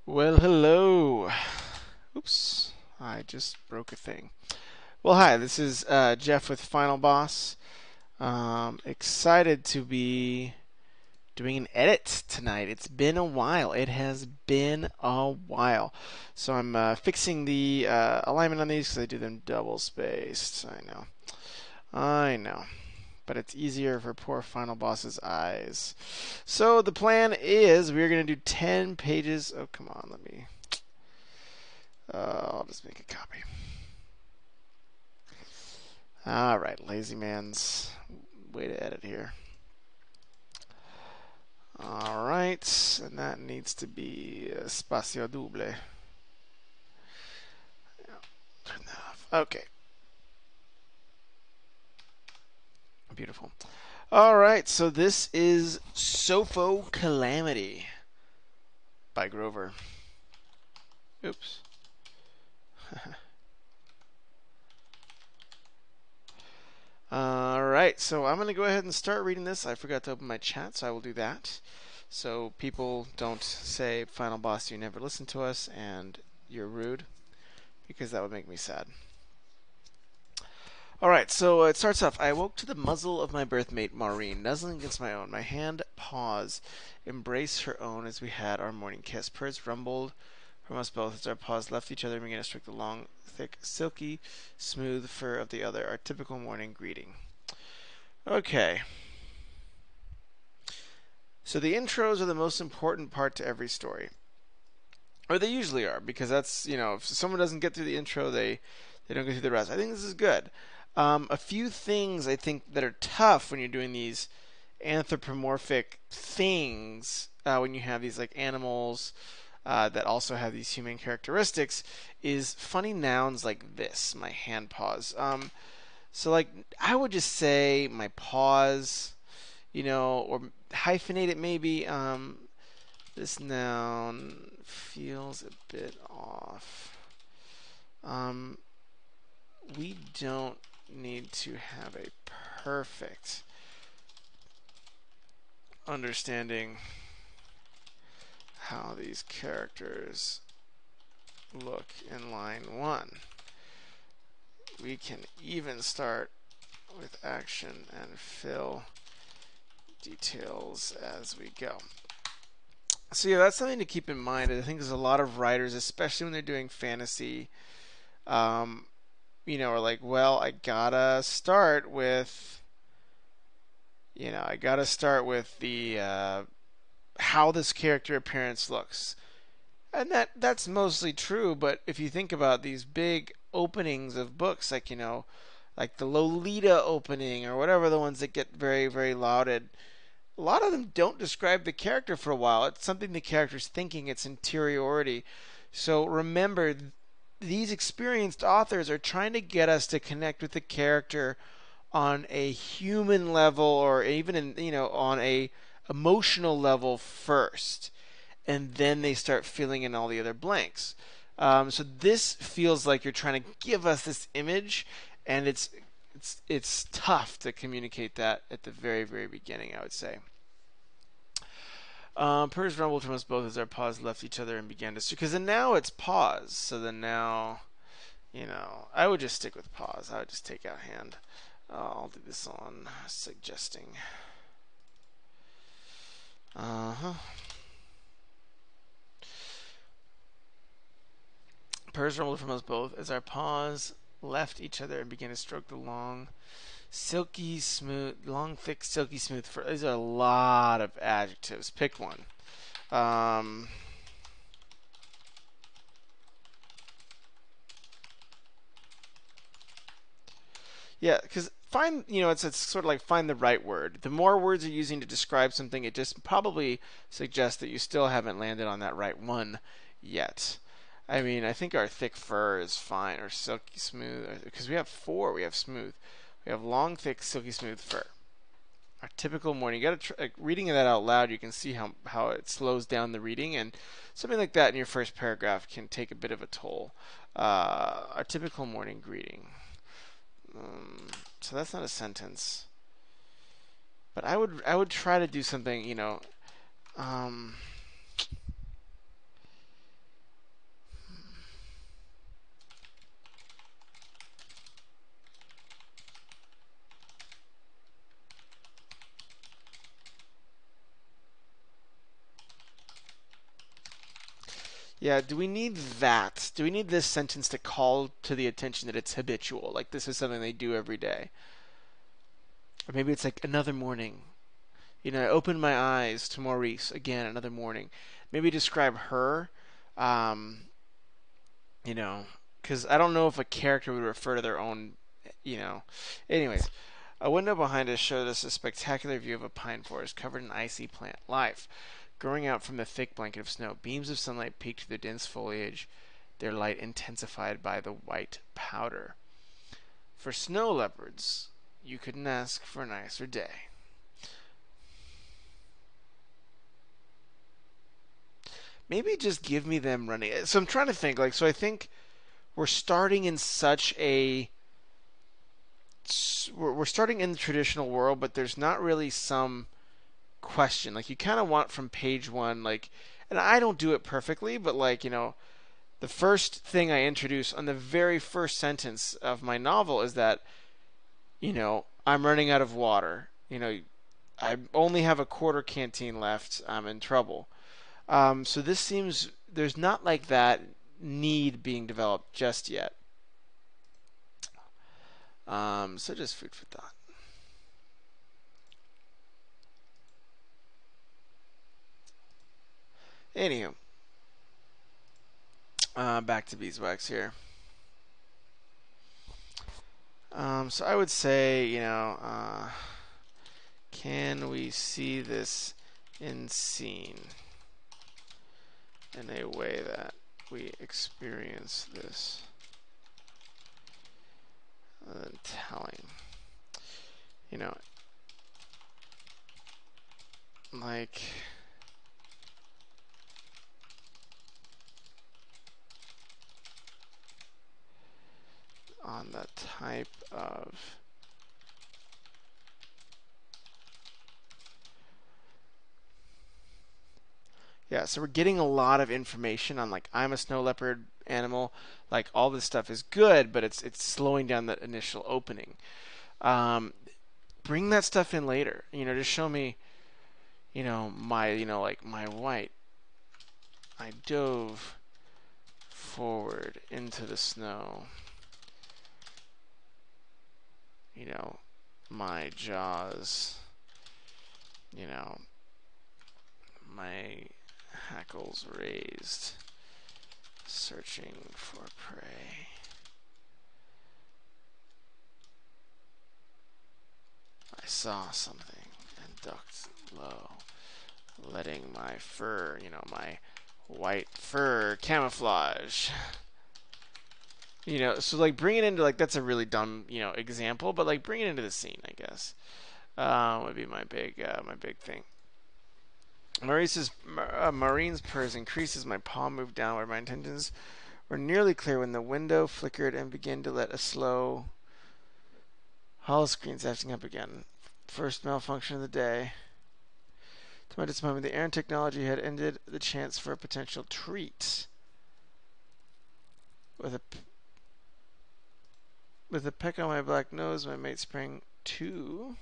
Well, hello. Oops, I just broke a thing. Well, hi, this is Jeff with Final Boss. Excited to be doing an edit tonight. It's been a while. It has been a while. So I'm fixing the alignment on these because I do them double spaced. I know. I know. But it's easier for poor Final Boss's eyes. So the plan is we're going to do 10 pages. Oh, come on, let me. I'll just make a copy. All right, lazy man's way to edit here. All right, and that needs to be espacio double. Yeah, turn that off. Okay, beautiful. All right, so this is Sopho Calamity by Grover. Oops. All right, so I'm going to go ahead and start reading this. I forgot to open my chat, so I will do that. So people don't say, Final Boss, you never listen to us, and you're rude, because that would make me sad. All right, so it starts off. I awoke to the muzzle of my birthmate, Maureen, nuzzling against my own. My hand paws embraced her own as we had our morning kiss. Purrs rumbled from us both as our paws left each other and began to stroke the long, thick, silky, smooth fur of the other. Our typical morning greeting. Okay. So the intros are the most important part to every story. Or they usually are, because that's, if someone doesn't get through the intro, they don't get through the rest. I think this is good. A few things I think that are tough when you're doing these anthropomorphic things, when you have these like animals that also have these human characteristics, is funny nouns like this, my hand paws. So like I would just say my paws, or hyphenate it maybe. This noun feels a bit off. Um, we don't need to have a perfect understanding how these characters look in line 1. We can even start with action and fill details as we go. So yeah, that's something to keep in mind. I think there's a lot of writers, especially when they're doing fantasy, are like, well, I gotta start with, the how this character appearance looks, and that's mostly true. But if you think about these big openings of books, like like the Lolita opening or whatever, the ones that get very very lauded, a lot of them don't describe the character for a while. It's something the character's thinking, it's interiority. So remember, these experienced authors are trying to get us to connect with the character on a human level, or even on a emotional level first, and then they start filling in all the other blanks. So this feels like you're trying to give us this image, and it's tough to communicate that at the very very beginning, I would say. Purrs rumbled from us both as our paws left each other and began to. Because then now it's pause. So then now, I would just stick with pause. I would just take out hand. I'll do this on suggesting. Uh huh. Purrs rumbled from us both as our paws left each other and began to stroke the long, thick, silky smooth fur. These are a lot of adjectives. Pick one. Um, Yeah, because it's sort of like find the right word. The more words you're using to describe something, it just probably suggests that you still haven't landed on that right one yet. I mean, I think our thick fur is fine, or silky smooth, because we have 4. We have smooth. We have long, thick, silky smooth fur. Our typical morning. You got to reading that out loud. You can see how it slows down the reading, and something like that in your first paragraph can take a bit of a toll. Our typical morning greeting. So that's not a sentence. But I would try to do something, um, Yeah, do we need that? Do we need this sentence to call to the attention that it's habitual? Like this is something they do every day. Or maybe it's like another morning. I opened my eyes to Maurice again another morning. Maybe describe her, um, you know, because I don't know if a character would refer to their own, you know. Anyways, a window behind us showed us a spectacular view of a pine forest covered in icy plant life. Growing out from the thick blanket of snow, beams of sunlight peeked through the dense foliage, their light intensified by the white powder. For snow leopards, you couldn't ask for a nicer day. Maybe just give me them running. So I'm trying to think. So I think we're starting in such a we're starting in the traditional world, but there's not really some question. Like you kind of want from page one, and I don't do it perfectly, but the first thing I introduce on the very first sentence of my novel is that I'm running out of water. I only have a quarter canteen left. I'm in trouble. So this seems there's not like that need being developed just yet. So just food for thought. Anywho, back to beeswax here. So I would say, can we see this in scene in a way that we experience this telling? Like on the type of so we're getting a lot of information on I'm a snow leopard animal. All this stuff is good, but it's slowing down that initial opening. Bring that stuff in later. Just show me, my my white. I dove forward into the snow. My jaws. My hackles raised, searching for prey. I saw something and ducked low, letting my fur, my white fur camouflage. So bring it into that's a really dumb, example, but bring it into the scene, I guess. Would be my big thing. Maurice's Marine's purrs increases. My palm moved downward. My intentions were nearly clear when the window flickered and began to let a slow hollow screen acting up again. First malfunction of the day. To my disappointment, the Aaron technology had ended the chance for a potential treat. With a peck on my black nose, my mate sprang to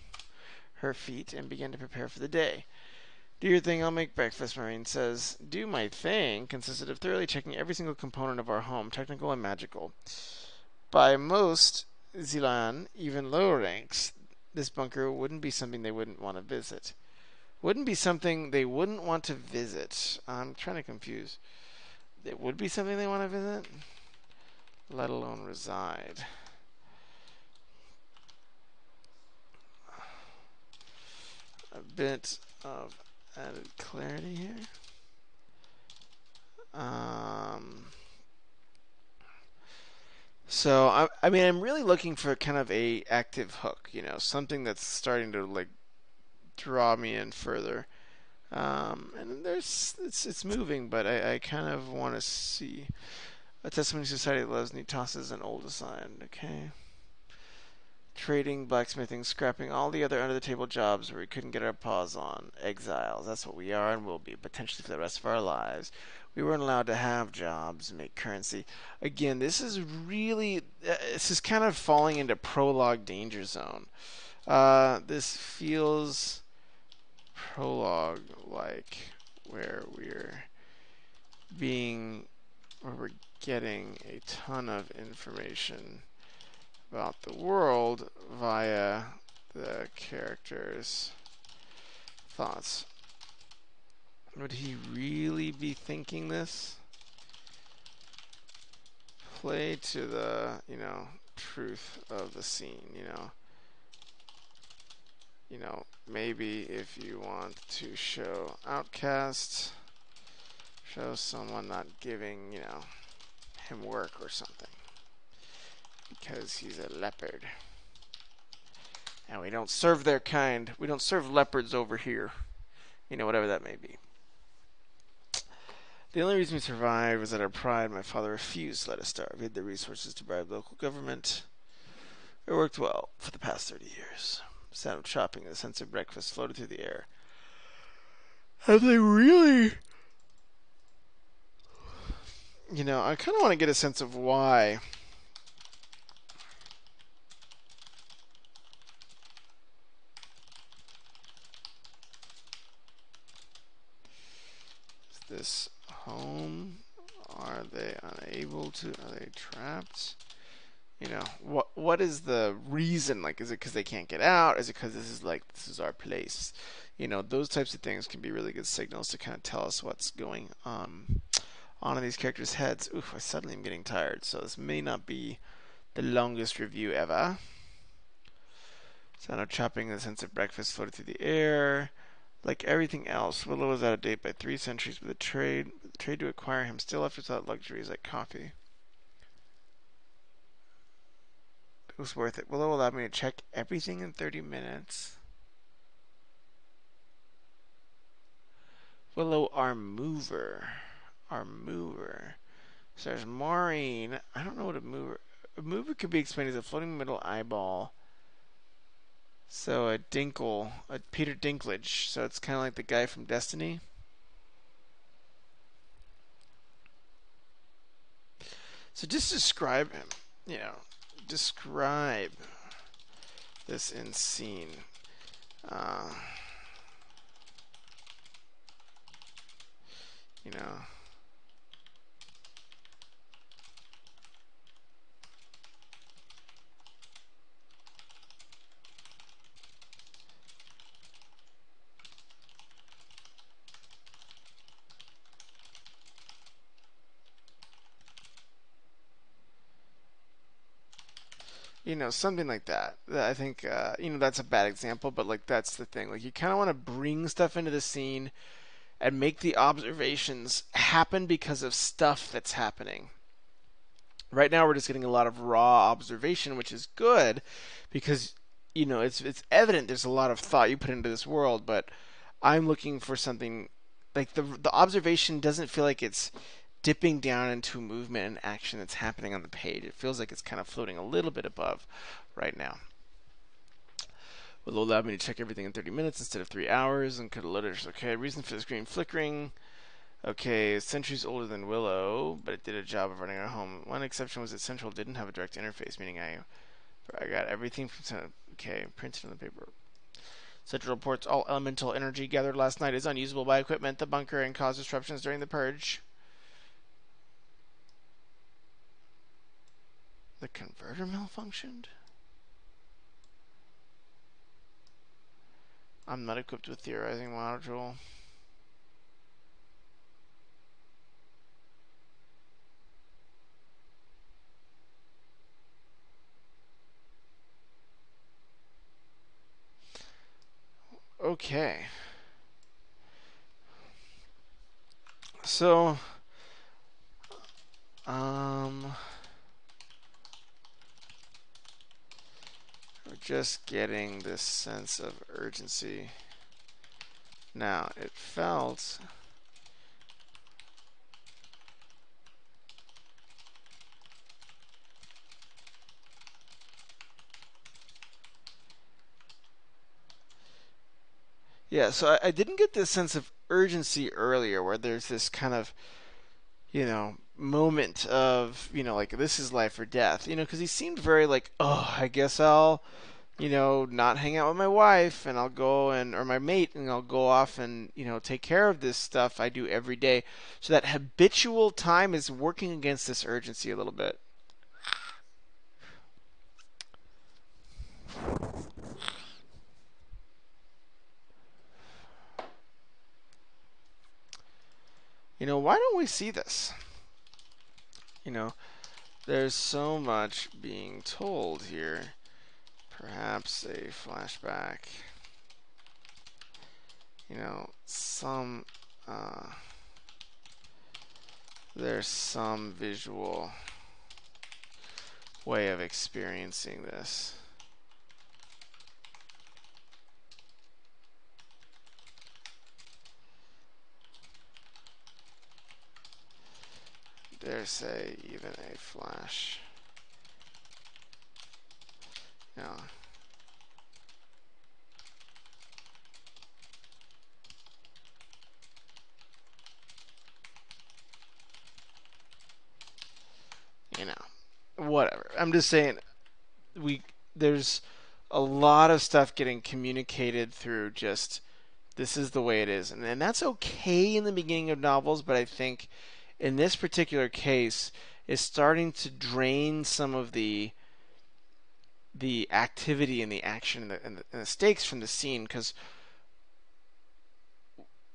her feet and began to prepare for the day. Do your thing, I'll make breakfast, Marine says. Do my thing consisted of thoroughly checking every single component of our home, technical and magical. By most Zilan, even lower ranks, this bunker wouldn't be something they wouldn't want to visit. Wouldn't be something they wouldn't want to visit. I'm trying to confuse. It would be something they want to visit, let alone reside. A bit of added clarity here. So I'm really looking for kind of a active hook, something that's starting to draw me in further. And it's moving, but I kind of want to see a testimony society that loves neat tosses and old aside. Okay. Trading, blacksmithing, scrapping all the other under the table jobs where we couldn't get our paws on. Exiles. That's what we are and will be, potentially for the rest of our lives. We weren't allowed to have jobs, make currency. Again, this is kind of falling into prologue danger zone. This feels prologue like where we're being where we're getting a ton of information about the world via the character's thoughts. Would he really be thinking this? Play to the, truth of the scene, maybe if you want to show outcasts, show someone not giving, him work or something. Because he's a leopard. And we don't serve their kind. We don't serve leopards over here. Whatever that may be. The only reason we survived was that our pride. My father refused to let us starve. He had the resources to bribe local government. It worked well for the past 30 years. The sound of chopping and the sense of breakfast floated through the air. Have they really? I kind of want to get a sense of why. Is this home? Are they unable to? Are they trapped? What is the reason? Like, is it because they can't get out? Is it because this is our place? Those types of things can be really good signals to kind of tell us what's going on in these characters' heads. Oof, I suddenly am getting tired, so this may not be the longest review ever. Sound of chopping and the sense of breakfast floated through the air. Like everything else, Willow was out of date by 3 centuries, but the trade to acquire him still left without luxuries like coffee. It was worth it. Willow allowed me to check everything in 30 minutes. Willow, our mover. Our mover. So there's Maureen. I don't know what a mover... A mover could be explained as a floating middle eyeball. So a Dinkle. A Peter Dinklage. So it's kind of like the guy from Destiny. So just describe him. Describe this in scene. Something like that. I think, that's a bad example, but like that's the thing. Like you kind of want to bring stuff into the scene and make the observations happen because of stuff that's happening. Right now, we're just getting a lot of raw observation, which is good because it's evident there's a lot of thought you put into this world. But I'm looking for something like the observation doesn't feel like it's dipping down into movement and action that's happening on the page. It feels like it's kind of floating a little bit above right now. Will allow me to check everything in 30 minutes instead of 3 hours and could have loaded it. Okay, reason for the screen flickering. Okay, centuries older than Willow, but it did a job of running our home. One exception was that Central didn't have a direct interface, meaning I got everything from printed on the paper. Central reports all elemental energy gathered last night is unusable by equipment, the bunker, and caused disruptions during the purge. The converter malfunctioned? I'm not equipped with theorizing module. Okay. So, we're just getting this sense of urgency. Now, it felt yeah, so I didn't get this sense of urgency earlier where there's this kind of, moment of, like this is life or death, because he seemed very like, oh, I guess I'll, not hang out with my wife and I'll go and or my mate and I'll go off and, take care of this stuff I do every day. So that habitual time is working against this urgency a little bit. Why don't we see this? You know, there's so much being told here. Perhaps a flashback. Some there's some visual way of experiencing this. Dare say even a flash. Yeah. Whatever. I'm just saying there's a lot of stuff getting communicated through just this is the way it is. And that's okay in the beginning of novels, but I think in this particular case is starting to drain some of the activity and the action and the stakes from the scene, because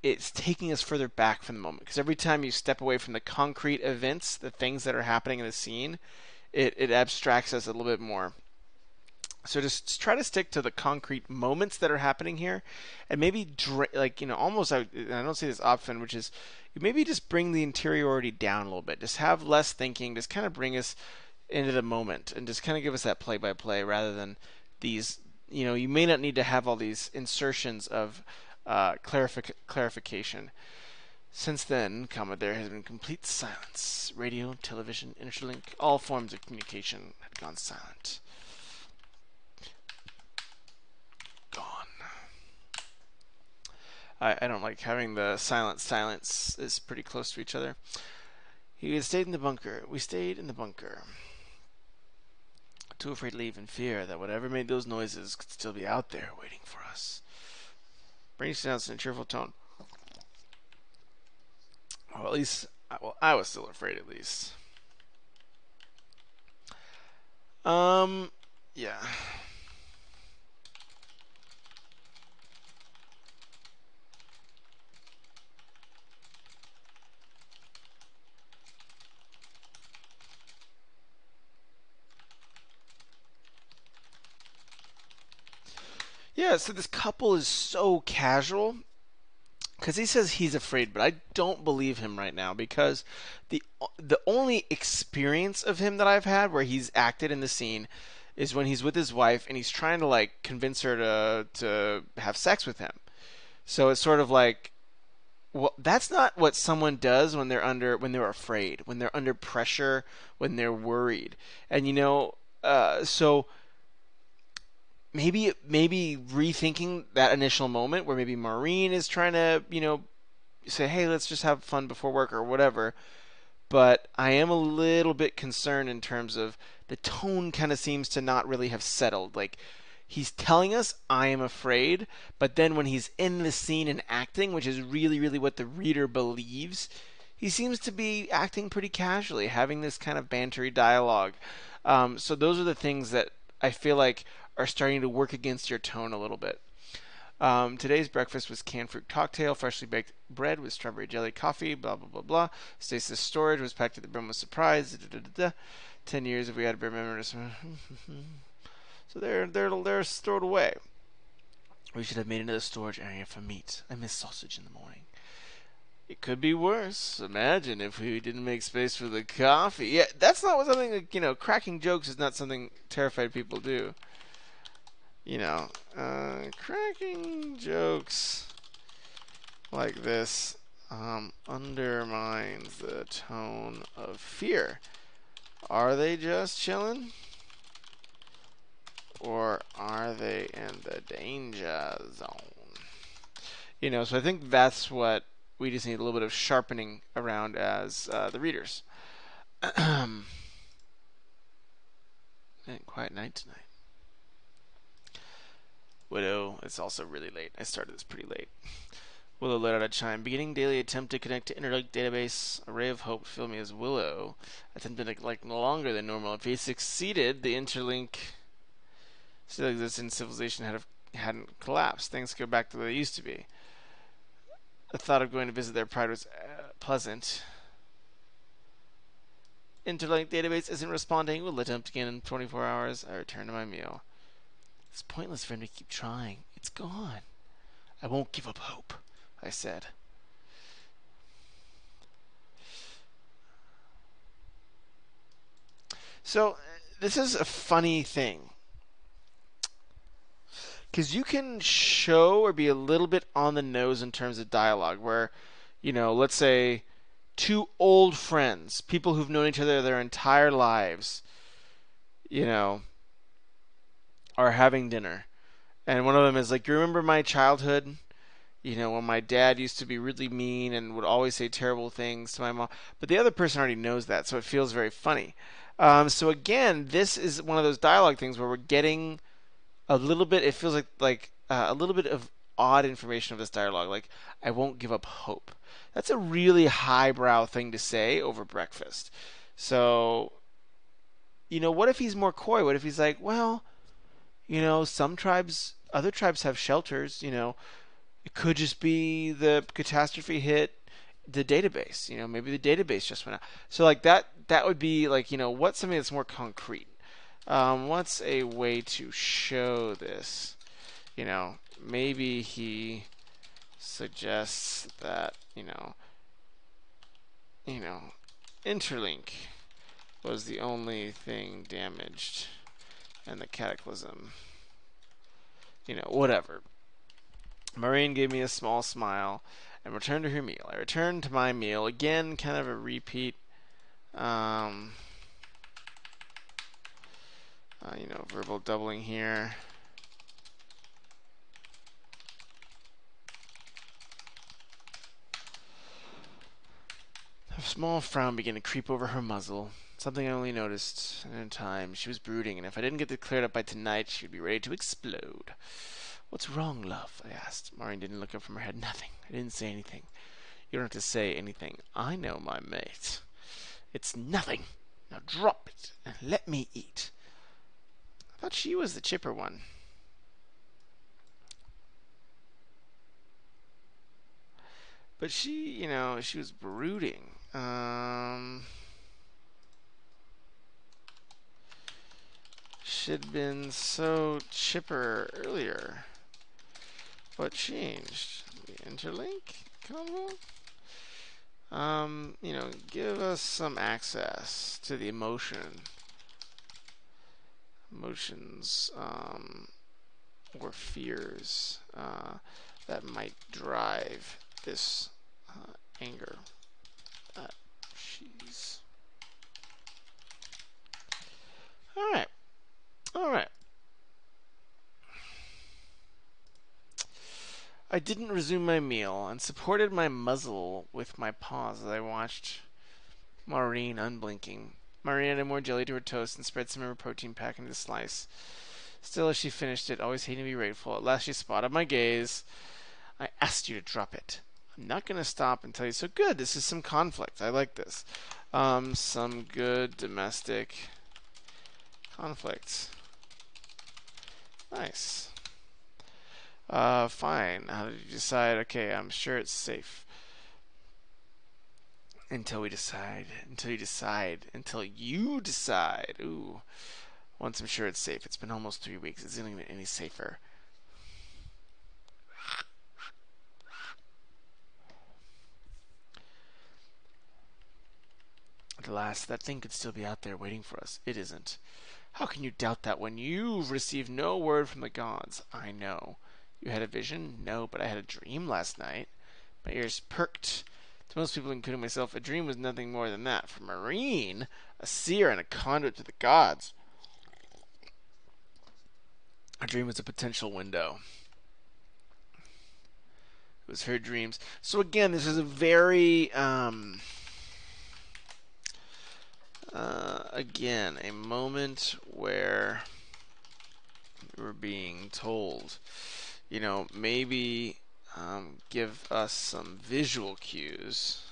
it's taking us further back from the moment. Because every time you step away from the concrete events, the things that are happening in the scene, it abstracts us a little bit more. So just try to stick to the concrete moments that are happening here, and maybe almost I don't say this often, which is maybe just bring the interiority down a little bit. Just have less thinking. Just kind of bring us into the moment, and just kind of give us that play-by-play rather than these. You may not need to have all these insertions of clarification. Since then, there has been complete silence. Radio, television, interlink, all forms of communication had gone silent. Gone. I don't like having the silence is pretty close to each other. He had stayed in the bunker. We stayed in the bunker. Too afraid to leave in fear that whatever made those noises could still be out there waiting for us. Brainy announced in a cheerful tone. Well, at least, I was still afraid at least. Yeah. Yeah, so this couple is so casual because he says he's afraid, but I don't believe him right now because the only experience of him that I've had where he's acted in the scene is when he's with his wife and he's trying to convince her to have sex with him. So it's sort of like, well, that's not what someone does when they're afraid, when they're under pressure, when they're worried, and so maybe rethinking that initial moment where maybe Maureen is trying to say, hey, let's just have fun before work or whatever. But I am a little bit concerned in terms of the tone kind of seems to not really have settled. Like, he's telling us I am afraid, but then when he's in the scene and acting, which is really, really what the reader believes, he seems to be acting pretty casually, having this kind of bantery dialogue. So those are the things that I feel like are starting to work against your tone a little bit. Today's breakfast was canned fruit cocktail, freshly baked bread with strawberry jelly, coffee, blah, blah, blah, blah. Stasis storage was packed to the brim with surprise. 10 years if we had to remember. So they're stored away. We should have made another storage area for meat. I miss sausage in the morning. It could be worse. Imagine if we didn't make space for the coffee. Yeah, that's not something like, cracking jokes is not something terrified people do. Cracking jokes like this undermines the tone of fear. Are they just chilling? Or are they in the danger zone? So I think that's what we just need a little bit of sharpening around as the readers. Quiet night tonight. Widow, it's also really late. I started this pretty late. Willow let out a chime. Beginning daily attempt to connect to interlinked database. A ray of hope filled me as Willow attempted to like longer than normal. If he succeeded, the interlink still existing civilization hadn't collapsed. Things go back to the way they used to be. The thought of going to visit their pride was pleasant. Interlinked database isn't responding. We'll attempt again in 24 hours. I return to my meal. It's pointless for him to keep trying. It's gone. I won't give up hope, I said. So, this is a funny thing. Because you can show or be a little bit on the nose in terms of dialogue, where, let's say two old friends, people who've known each other their entire lives, are having dinner. And one of them is like, you remember my childhood? When my dad used to be really mean and would always say terrible things to my mom. But the other person already knows that, so it feels very funny. So again, this is one of those dialogue things where we're getting a little bit. It feels like a little bit of odd information of this dialogue. Like, I won't give up hope. That's a really highbrow thing to say over breakfast. So, what if he's more coy? What if he's like, well, some tribes, other tribes have shelters. It could just be the catastrophe hit the database. Maybe the database just went out. So like that would be like, what's something that's more concrete? What's a way to show this? Maybe he suggests that, interlink was the only thing damaged and the cataclysm. Whatever. Maureen gave me a small smile and returned to her meal. I returned to my meal. Again, kind of a repeat. Verbal doubling here. A small frown began to creep over her muzzle. Something I only noticed in time. She was brooding, and if I didn't get it cleared up by tonight, she'd be ready to explode. What's wrong, love? I asked. Maureen didn't look up from her head. Nothing. I didn't say anything. You don't have to say anything. I know my mate. It's nothing. Now drop it and let me eat. I thought she was the chipper one. But she, she was brooding. She'd been so chipper earlier. What changed? The interlink combo? Give us some access to the emotions, or fears that might drive this anger. She's all right. I didn't resume my meal and supported my muzzle with my paws as I watched Maureen unblinking. Maureen added more jelly to her toast and spread some of her protein pack into the slice. Still, as she finished it, always hating to be grateful, at last she spotted my gaze. I asked you to drop it. I'm not going to stop and tell you. So good, this is some conflict. I like this. Some good domestic conflict. Nice. Fine. How did you decide? Okay, I'm sure it's safe. Until we decide. Until you decide. Until you decide. Ooh. Once I'm sure it's safe. It's been almost 3 weeks. It's not get any safer. At last, that thing could still be out there waiting for us. It isn't. How can you doubt that when you've received no word from the gods? I know. You had a vision? No, but I had a dream last night. My ears perked. To most people, including myself, a dream was nothing more than that. For Marine, a seer and a conduit to the gods. A dream was a potential window. It was her dreams. So again, this is a very, again, a moment where, we're being told. Maybe give us some visual cues.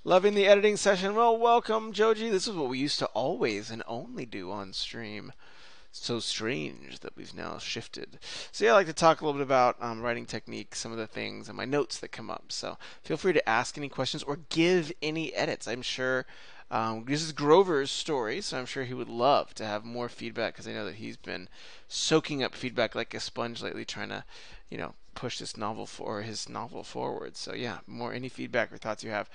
Loving the editing session. Well, welcome, Joji. This is what we used to always and only do on stream. So strange that we've now shifted. So yeah, I like to talk a little bit about writing techniques, some of the things, and my notes that come up. So feel free to ask any questions or give any edits. I'm sure this is Grover's story, so I'm sure he would love to have more feedback because I know that he's been soaking up feedback like a sponge lately, trying to, push his novel forward. So yeah, any feedback or thoughts you have.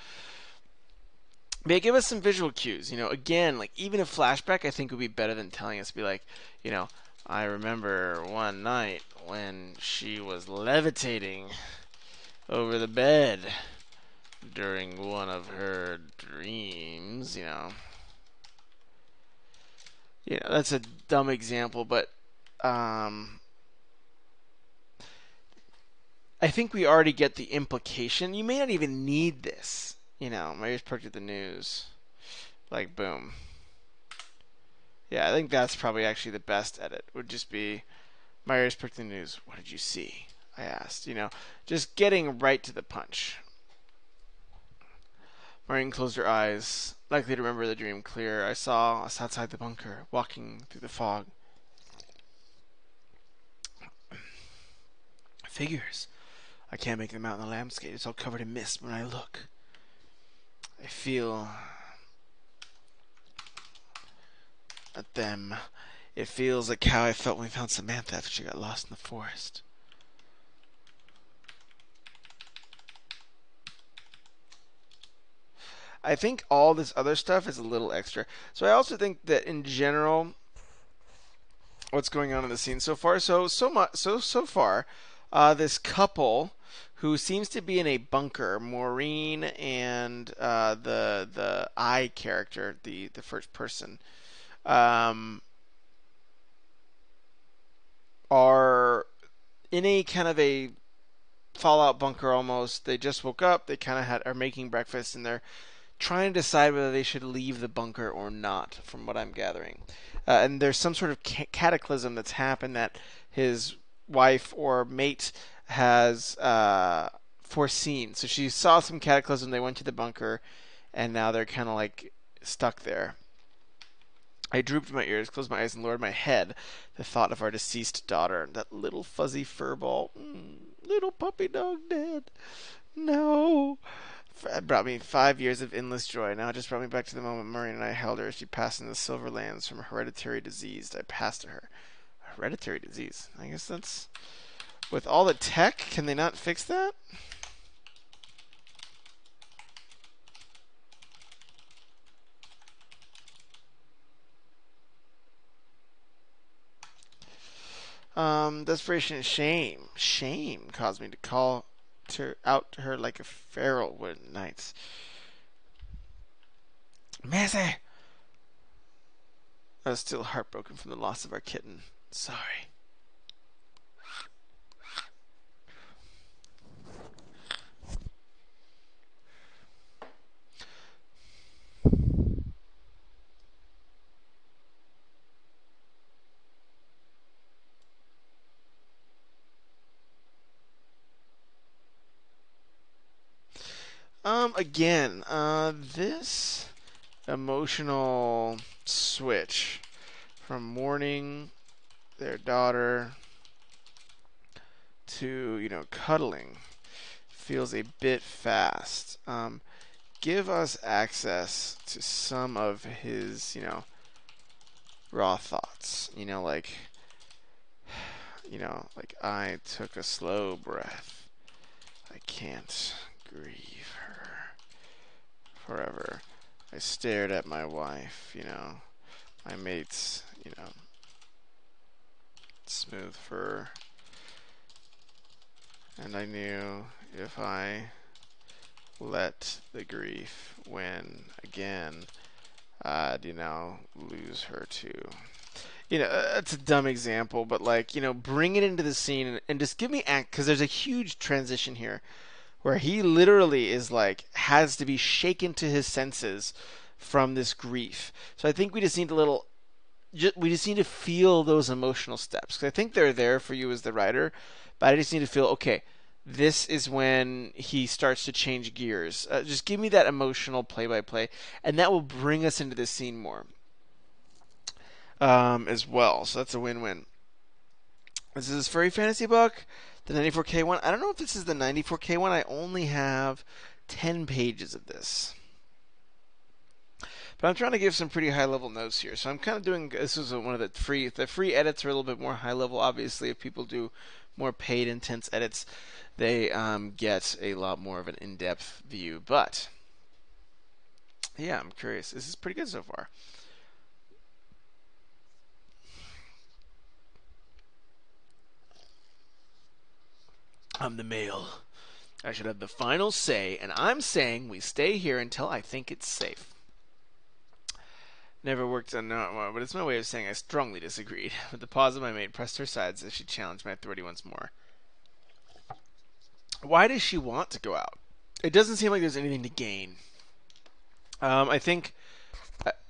But give us some visual cues. Again, like even a flashback, I think would be better than telling us. Be like, I remember one night when she was levitating over the bed during one of her dreams. That's a dumb example, but I think we already get the implication. You may not even need this. My ears perked at the news. Like, boom. Yeah, I think that's probably actually the best edit. Would just be, my ears perked at the news. What did you see? I asked. Just getting right to the punch. Maureen closed her eyes, likely to remember the dream clear. I saw us outside the bunker, walking through the fog. Figures. I can't make them out in the landscape. It's all covered in mist when I look. I feel at them. It feels like how I felt when we found Samantha after she got lost in the forest. I think all this other stuff is a little extra. So I also think that in general, what's going on in the scene so far? So far, this couple who seems to be in a bunker, Maureen and the I character, the first person, are in a kind of a fallout bunker almost. They just woke up. They kind of are making breakfast, and they're trying to decide whether they should leave the bunker or not, from what I'm gathering. And there's some sort of cataclysm that's happened that his wife or mate has foreseen. So she saw some cataclysm. They went to the bunker, and now they're kind of like stuck there. I drooped my ears, closed my eyes, and lowered my head. The thought of our deceased daughter, that little fuzzy furball, little puppy dog dead. No. It brought me 5 years of endless joy. Now it just brought me back to the moment Maureen and I held her as she passed in the silver lands from hereditary disease. I passed to her. Hereditary disease. I guess that's... With all the tech, can they not fix that? Desperation and shame. Shame caused me to call out to her like a feral would nights. Missy! I was still heartbroken from the loss of our kitten. Sorry. Again, this emotional switch from mourning their daughter to, cuddling feels a bit fast. Give us access to some of his, raw thoughts. Like I took a slow breath. I can't grieve her forever. I stared at my wife, my mate's, smooth fur. And I knew if I let the grief win again, I'd, lose her too. That's a dumb example, but bring it into the scene and just give me because there's a huge transition here where he literally is has to be shaken to his senses from this grief. So I think we just need a little we just need to feel those emotional steps. 'Cause I think they're there for you as the writer, but I just need to feel, okay, this is when he starts to change gears. Just give me that emotional play by play, and that will bring us into this scene more as well. So that's a win win. This is his furry fantasy book, the 94K one. I don't know if this is the 94K one. I only have 10 pages of this. But I'm trying to give some pretty high level notes here. So I'm kind of doing, this is one of the free edits are a little bit more high level. Obviously, if people do more paid intense edits, they get a lot more of an in-depth view. But yeah, I'm curious. This is pretty good so far. I'm the male. I should have the final say, and I'm saying we stay here until I think it's safe. Never worked on no, but it's my way of saying I strongly disagreed. With the pause my maid pressed her sides as she challenged my authority once more. Why does she want to go out? It doesn't seem like there's anything to gain. I think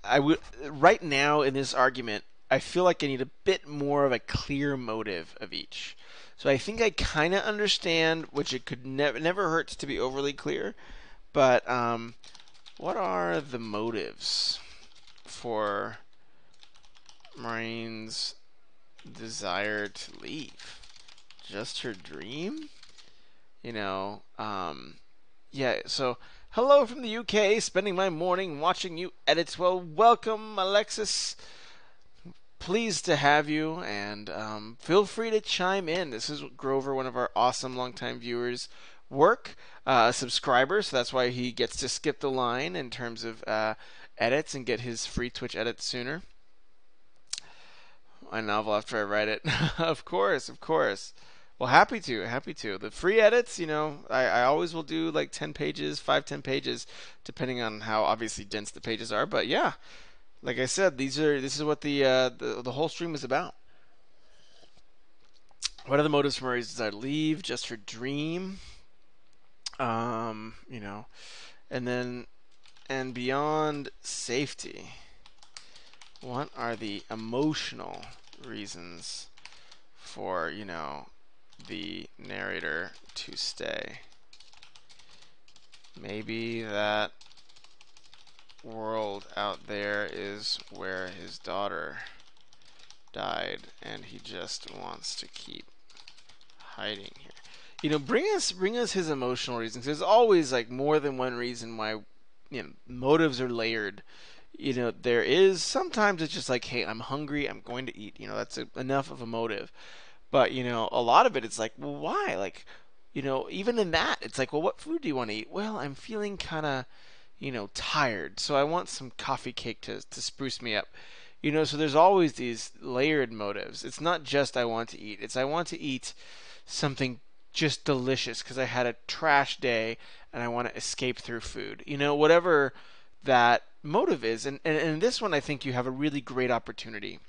I would right now in this argument. I feel like I need a bit more of a clear motive of each. So I think I kind of understand, which it could never hurts to be overly clear. But what are the motives for Maureen's desire to leave? Just her dream? Yeah, so hello from the UK, spending my morning watching you edit. Well, welcome, Alexis. Pleased to have you, and feel free to chime in. This is Grover, one of our awesome longtime viewers, work, subscriber, so that's why he gets to skip the line in terms of edits and get his free Twitch edits sooner. My novel after I write it. Of course, of course. Well, happy to. The free edits, I always will do like 10 pages, 10 pages, depending on how obviously dense the pages are. But yeah, like I said, this is what the whole stream is about. What are the motives for Murray's desire to leave? Just her dream. And then and beyond safety. What are the emotional reasons for, the narrator to stay? Maybe that world out there is where his daughter died and he just wants to keep hiding here. Bring us his emotional reasons. There's always like more than one reason why motives are layered. There is sometimes it's just like, hey, I'm hungry, I'm going to eat. That's enough of a motive. But a lot of it, it's like, well, why? Like, even in that, it's like, well, what food do you want to eat? Well, I'm feeling kind of, tired, so I want some coffee cake to spruce me up. So there's always these layered motives. It's not just I want to eat. It's I want to eat something just delicious because I had a trash day and I want to escape through food. Whatever that motive is. And in this one, I think you have a really great opportunity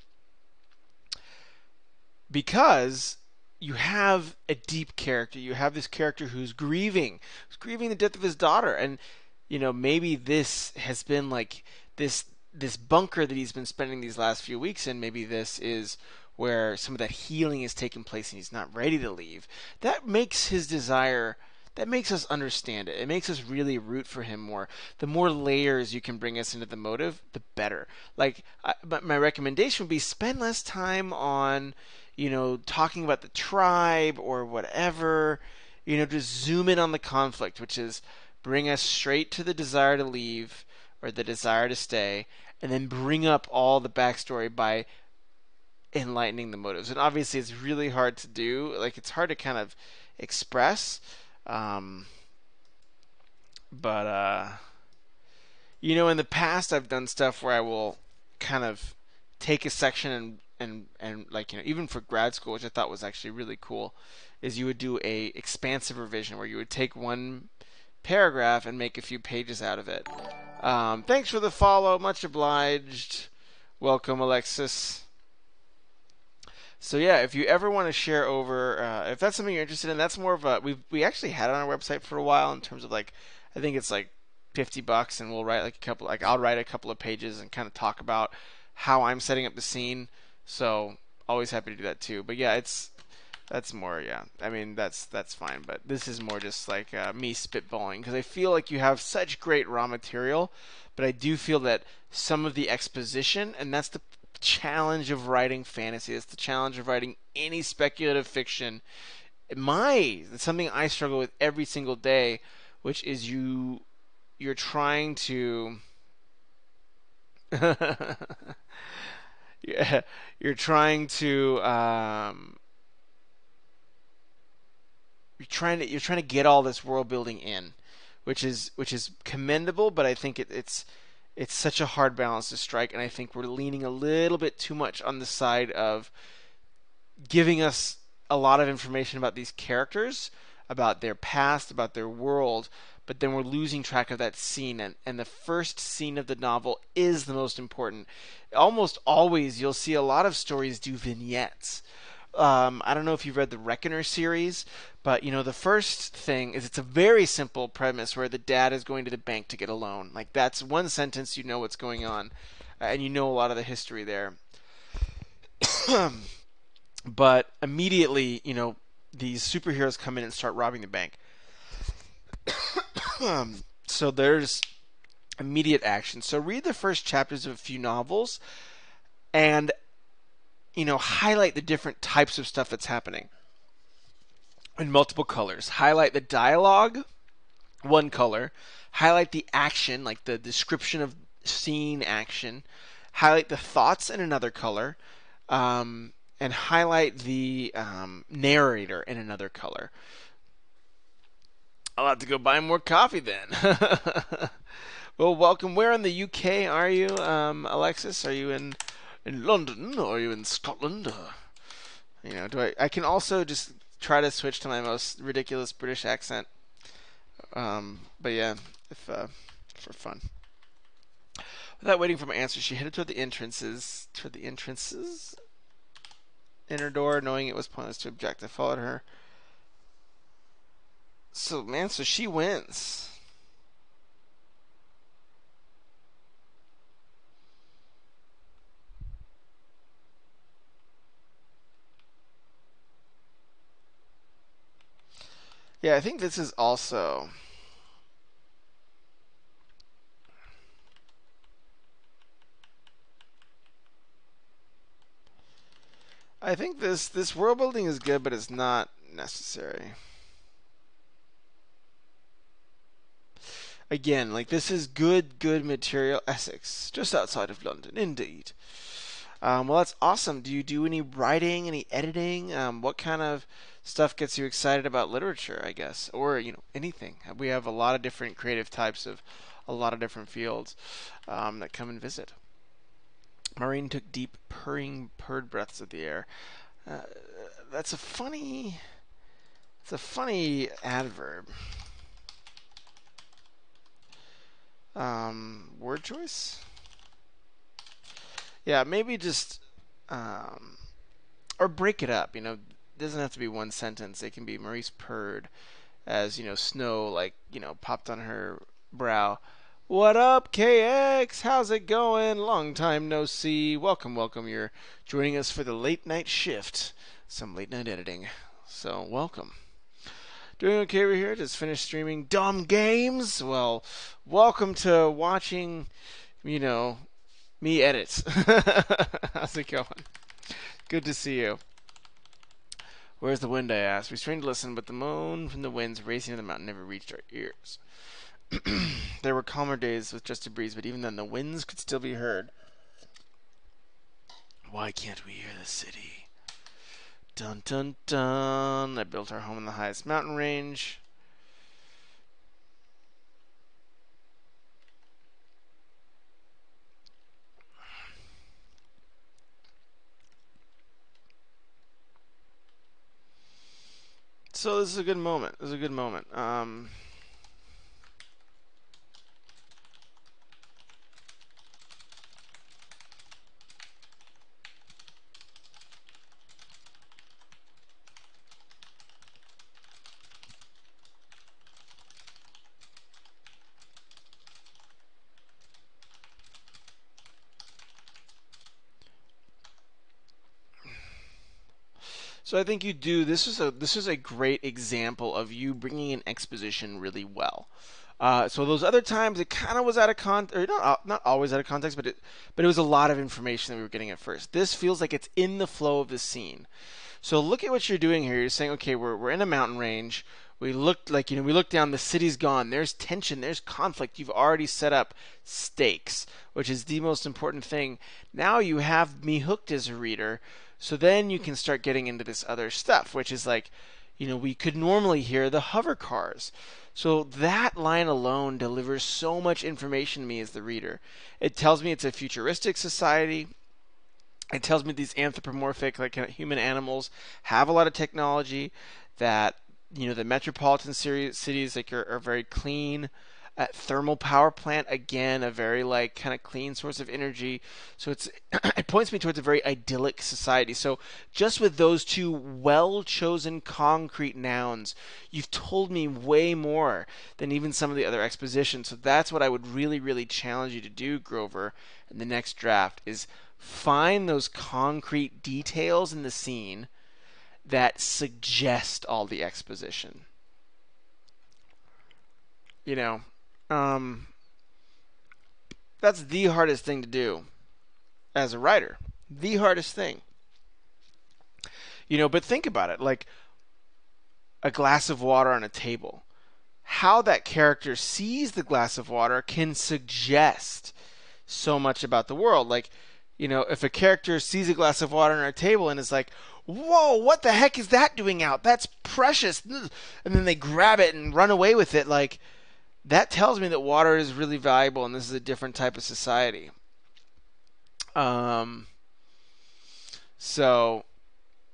because you have a deep character. You have this character who's grieving the death of his daughter, and maybe this has been like this bunker that he's been spending these last few weeks in. Maybe this is where some of that healing is taking place, and he's not ready to leave. That makes his desire. That makes us understand it. It makes us really root for him more. The more layers you can bring us into the motive, the better. But my recommendation would be spend less time on talking about the tribe or whatever. Just zoom in on the conflict, which is bring us straight to the desire to leave or the desire to stay, and then bring up all the backstory by enlightening the motives. And obviously, it's really hard to do. Like, it's hard to kind of express. But in the past, I've done stuff where I will kind of take a section and like even for grad school, which I thought was actually really cool, is you would do a expansive revision where you would take one paragraph and make a few pages out of it. Thanks for the follow, much obliged. Welcome, Alexis. So yeah, if you ever want to share over, if that's something you're interested in, that's more of a we actually had it on our website for a while in terms of like I think it's like $50 and we'll write like I'll write a couple of pages and kind of talk about how I'm setting up the scene. So always happy to do that too. But yeah, that's more, yeah. I mean, that's fine, but this is more just like me spitballing because I feel like you have such great raw material, but I do feel that some of the exposition, and that's the challenge of writing fantasy. That's the challenge of writing any speculative fiction. It's something I struggle with every single day, which is you're trying to yeah, you're trying to you're trying to get all this world building in, which is commendable, but I think it's such a hard balance to strike, and I think we're leaning a little bit too much on the side of giving us a lot of information about these characters, about their past, about their world, but then we're losing track of that scene, and the first scene of the novel is the most important. Almost always, you'll see a lot of stories do vignettes. I don't know if you've read the Reckoner series, but the first thing is it's a very simple premise where the dad is going to the bank to get a loan. Like that's one sentence, you know what's going on, and you know a lot of the history there. But immediately, these superheroes come in and start robbing the bank. So there's immediate action. So read the first chapters of a few novels and highlight the different types of stuff that's happening in multiple colors. Highlight the dialogue, one color. Highlight the action, like the description of scene action. Highlight the thoughts in another color. And highlight the narrator in another color. I'll have to go buy more coffee then. Well, welcome. Where in the UK are you, Alexis? Are you in London or are you in Scotland? Do I can also just try to switch to my most ridiculous British accent. But yeah, if for fun. Without waiting for my answer, she headed toward the entrances. Inner door, knowing it was pointless to object. I followed her. So she wins. Yeah, I think this is also. I think this world building is good, but it's not necessary. Again, like this is good material. Essex, just outside of London, indeed. Well, that's awesome. Do you do any writing, any editing? What kind of stuff gets you excited about literature, I guess, or anything? We have a lot of different creative types of a lot of different fields that come and visit. Maureen took deep, purred breaths of the air. Uh, that's a funny. It's a funny adverb. Word choice. Yeah, maybe just um, or break it up. It doesn't have to be one sentence. It can be Maurice purred as snow popped on her brow. What up, KX? How's it going? Long time no see. Welcome, welcome. You're joining us for the late night shift. Some late night editing. So, welcome. Doing okay over here? Just finished streaming dumb games. Well, welcome to watching, you know, me edit. How's it going? Good to see you. Where's the wind? I asked. We strained to listen, but the moan from the winds racing in the mountain never reached our ears. There were calmer days with just a breeze, but even then the winds could still be heard. Why can't we hear the city? Dun dun dun. I built our home in the highest mountain range. So this is a good moment. This is a good moment. So I think you do. This is a great example of you bringing in exposition really well. So those other times it kind of was out of context, or not always out of context, but it was a lot of information that we were getting at first. This feels like it's in the flow of the scene. So look at what you're doing here. You're saying, okay, we're in a mountain range. We looked like we look down. The city's gone. There's tension. There's conflict. You've already set up stakes, which is the most important thing. Now you have me hooked as a reader. So then you can start getting into this other stuff, which is like, we could normally hear the hover cars. So that line alone delivers so much information to me as the reader. It tells me it's a futuristic society. It tells me these anthropomorphic, like human animals, have a lot of technology. That the metropolitan cities like are very clean. Thermal power plant, again, a very like kind of clean source of energy. So it points me towards a very idyllic society. So just with those two well chosen concrete nouns, you've told me way more than even some of the other expositions. So that's what I would really, really challenge you to do, Grover, in the next draft is find those concrete details in the scene that suggest all the exposition. You know, um, that's the hardest thing to do as a writer. The hardest thing. But think about it like a glass of water on a table. How that character sees the glass of water can suggest so much about the world. Like, if a character sees a glass of water on a table and is like, whoa, what the heck is that doing out? That's precious. And then they grab it and run away with it. Like, that tells me that water is really valuable and this is a different type of society. Um, so,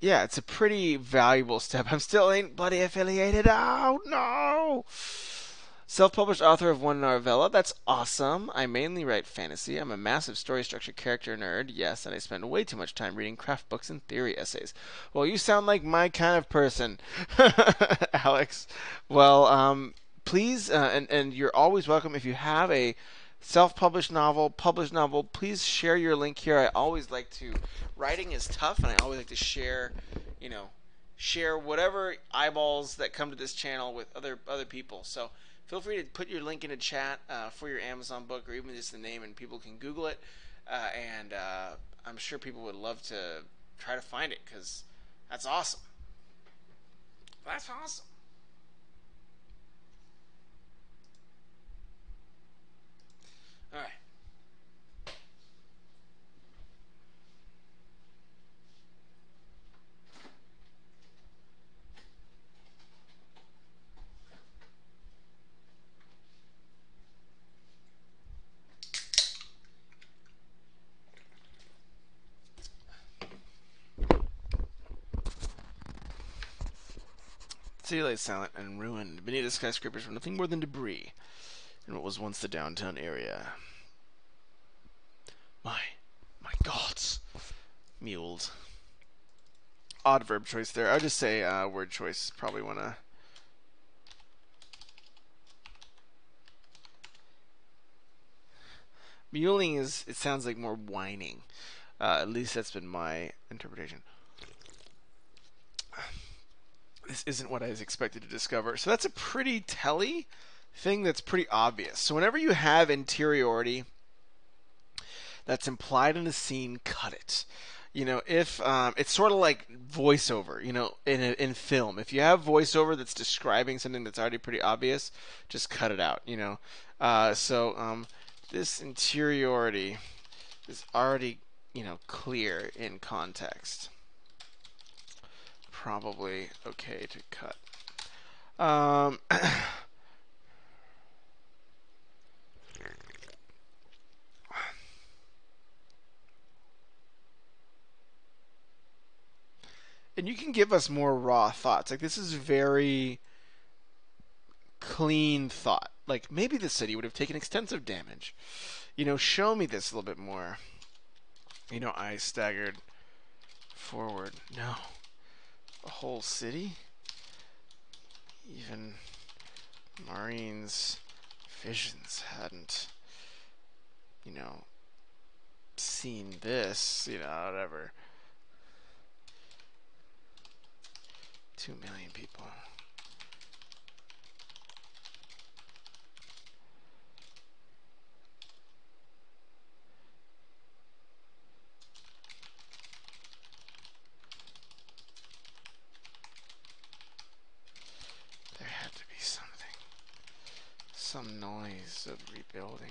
yeah, it's a pretty valuable step. I'm still ain't bloody affiliated. Oh, no. Self-published author of one novella. That's awesome. I mainly write fantasy. I'm a massive story structure character nerd. Yes, and I spend way too much time reading craft books and theory essays. Well, you sound like my kind of person, Alex. Well, please, and you're always welcome if you have a self-published novel, published novel. Please share your link here. I always like to. Writing is tough, and I always like to share, share whatever eyeballs that come to this channel with other people. So feel free to put your link in the chat for your Amazon book, or even just the name, and people can Google it. And I'm sure people would love to try to find it because that's awesome. That's awesome. All right. City lay silent and ruined. Beneath the skyscrapers were nothing more than debris in what was once the downtown area. My gods. Muled. Odd verb choice there. I would just say word choice. Probably want to. Muling is. It sounds like more whining. At least that's been my interpretation. This isn't what I was expected to discover. So that's a pretty telly thing that's pretty obvious. So whenever you have interiority that's implied in a scene, cut it. If it's sort of like voiceover, in film. If you have voiceover that's describing something that's already pretty obvious, just cut it out. So this interiority is already clear in context. Probably okay to cut. Um, and you can give us more raw thoughts. Like, this is very clean thought. Like, maybe the city would have taken extensive damage. Show me this a little bit more. I staggered forward. No. A whole city? Even Maureen's visions hadn't, seen this, whatever. 2 million people. There had to be something. Some noise of rebuilding.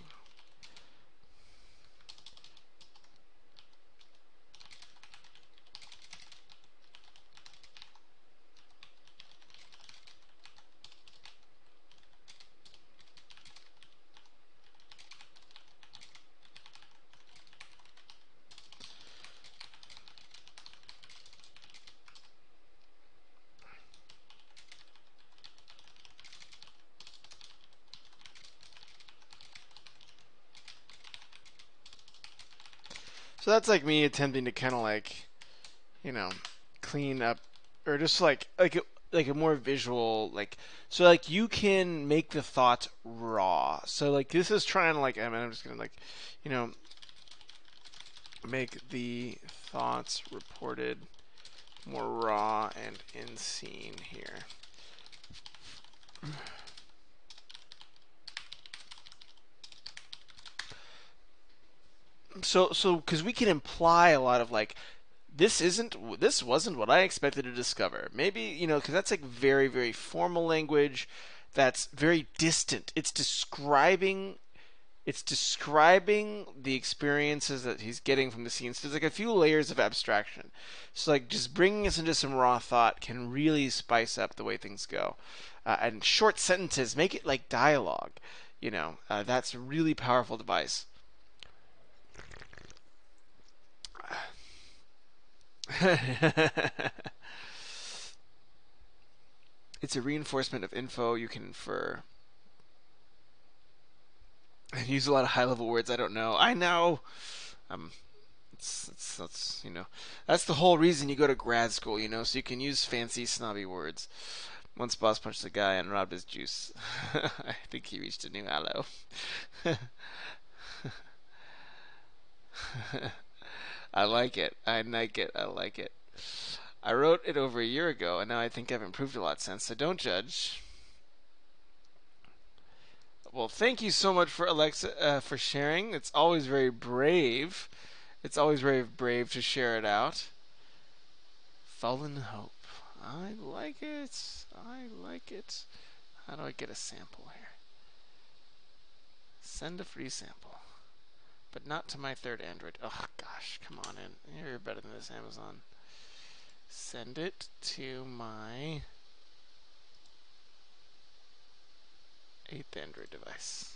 So that's like me attempting to kind of like, you know, clean up, or just like a more visual, like, so like you can make the thought raw. So like this is trying to like, I mean, I'm just gonna like, you know, make the thoughts reported more raw and in scene here. So because we can imply a lot of like, this wasn't what I expected to discover. Maybe, you know, because that's like very, very formal language that's very distant. It's describing the experiences that he's getting from the scenes. So there's like a few layers of abstraction. So like just bringing us into some raw thought can really spice up the way things go. And short sentences make it like dialogue. You know, that's a really powerful device. It's a reinforcement of info you can infer. And use a lot of high level words I don't know. I know. Um, that's you know, that's the whole reason you go to grad school, you know, so you can use fancy snobby words. Once boss punched a guy and robbed his juice. I think he reached a new aloe. I like it. I like it. I like it. I wrote it over a year ago, and now I think I've improved a lot since. So don't judge. Well, thank you so much for Alexa for sharing. It's always very brave. It's always very brave to share it out. Fallen Hope. I like it. I like it. How do I get a sample here? Send a free sample. But not to my third Android. Oh, gosh. Come on in. You're better than this, Amazon. Send it to my eighth Android device.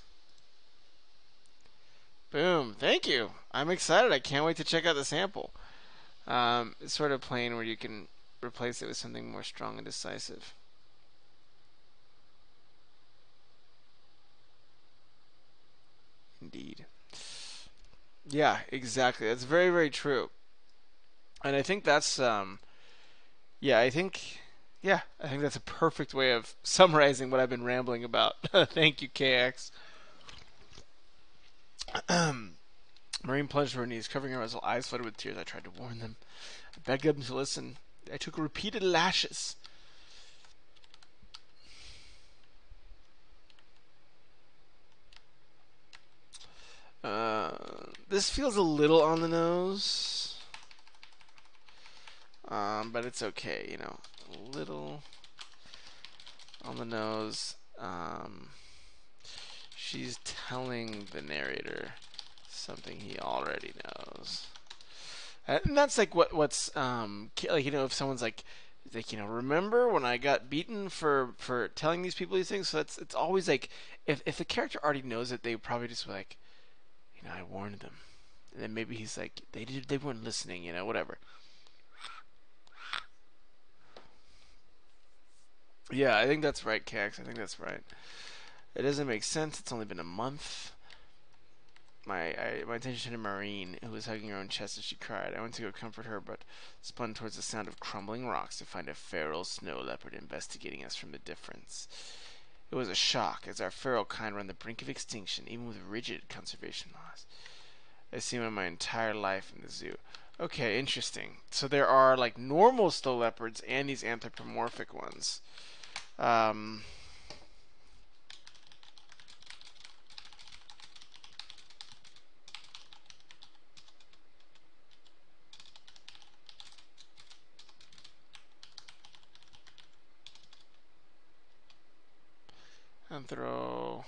Boom. Thank you. I'm excited. I can't wait to check out the sample. It's sort of plain where you can replace it with something more strong and decisive. Indeed. Yeah, exactly. That's very, very true. And I think that's yeah, I think that's a perfect way of summarizing what I've been rambling about. Thank you, KX. Marine plunged to her knees, covering her eyes flooded with tears. I tried to warn them. I begged them to listen. I took repeated lashes. Uh, this feels a little on the nose, but it's okay. You know, a little on the nose. She's telling the narrator something he already knows. And that's like what's like, you know, if someone's like, you know, remember when I got beaten for telling these people these things. So it's always like, if the character already knows it, they probably just like, you know, I warned them. And then maybe he's like, they weren't listening, you know, whatever. Yeah, I think that's right, Cax. I think that's right. It doesn't make sense. It's only been a month. My attention to Marine, who was hugging her own chest as she cried. I went to go comfort her, but spun towards the sound of crumbling rocks to find a feral snow leopard investigating us from the difference. It was a shock, as our feral kind were on the brink of extinction, even with rigid conservation laws. I've seen my entire life in the zoo. Okay, interesting. So there are like normal snow leopards and these anthropomorphic ones. Um, anthro.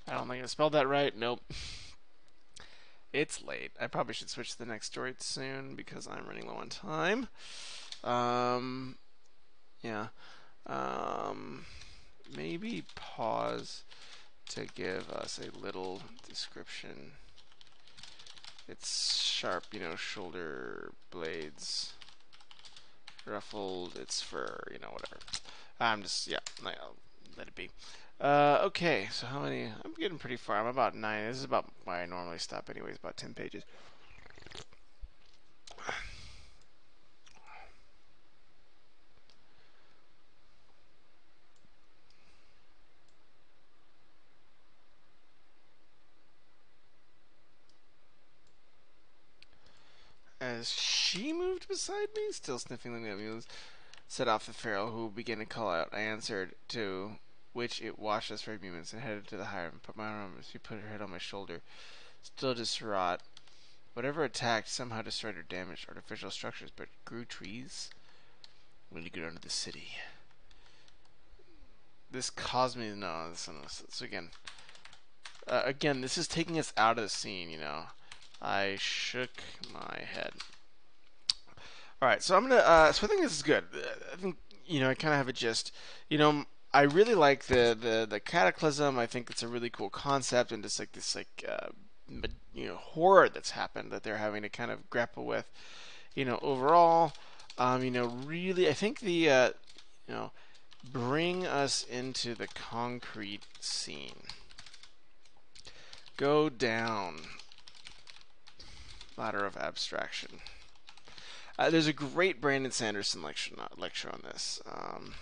I don't think I spelled that right. Nope. It's late. I probably should switch to the next story soon because I'm running low on time. Um, yeah. Um, maybe pause to give us a little description. It's sharp, shoulder blades, ruffled. It's fur, whatever. I'm just, yeah, I'll let it be. Okay, so how many? I'm getting pretty far. I'm about 9. This is about why I normally stop, anyways, about 10 pages. As she moved beside me, still sniffing the mules, set off the feral, who began to call out. I answered, to which it watched us for a few minutes and headed to the hive. Put my arm. She put her head on my shoulder, still distraught. Whatever attacked somehow destroyed or damaged artificial structures, but grew trees when you get under the city. This caused me to know. So again, this is taking us out of the scene. I shook my head. All right, so I'm gonna. So I think this is good. I think I kind of have a gist. I really like the cataclysm. I think it's a really cool concept and just like this horror that's happened that they're having to kind of grapple with. Overall, really, I think you know, bring us into the concrete scene. Go down ladder of abstraction. There's a great Brandon Sanderson lecture on this. Um,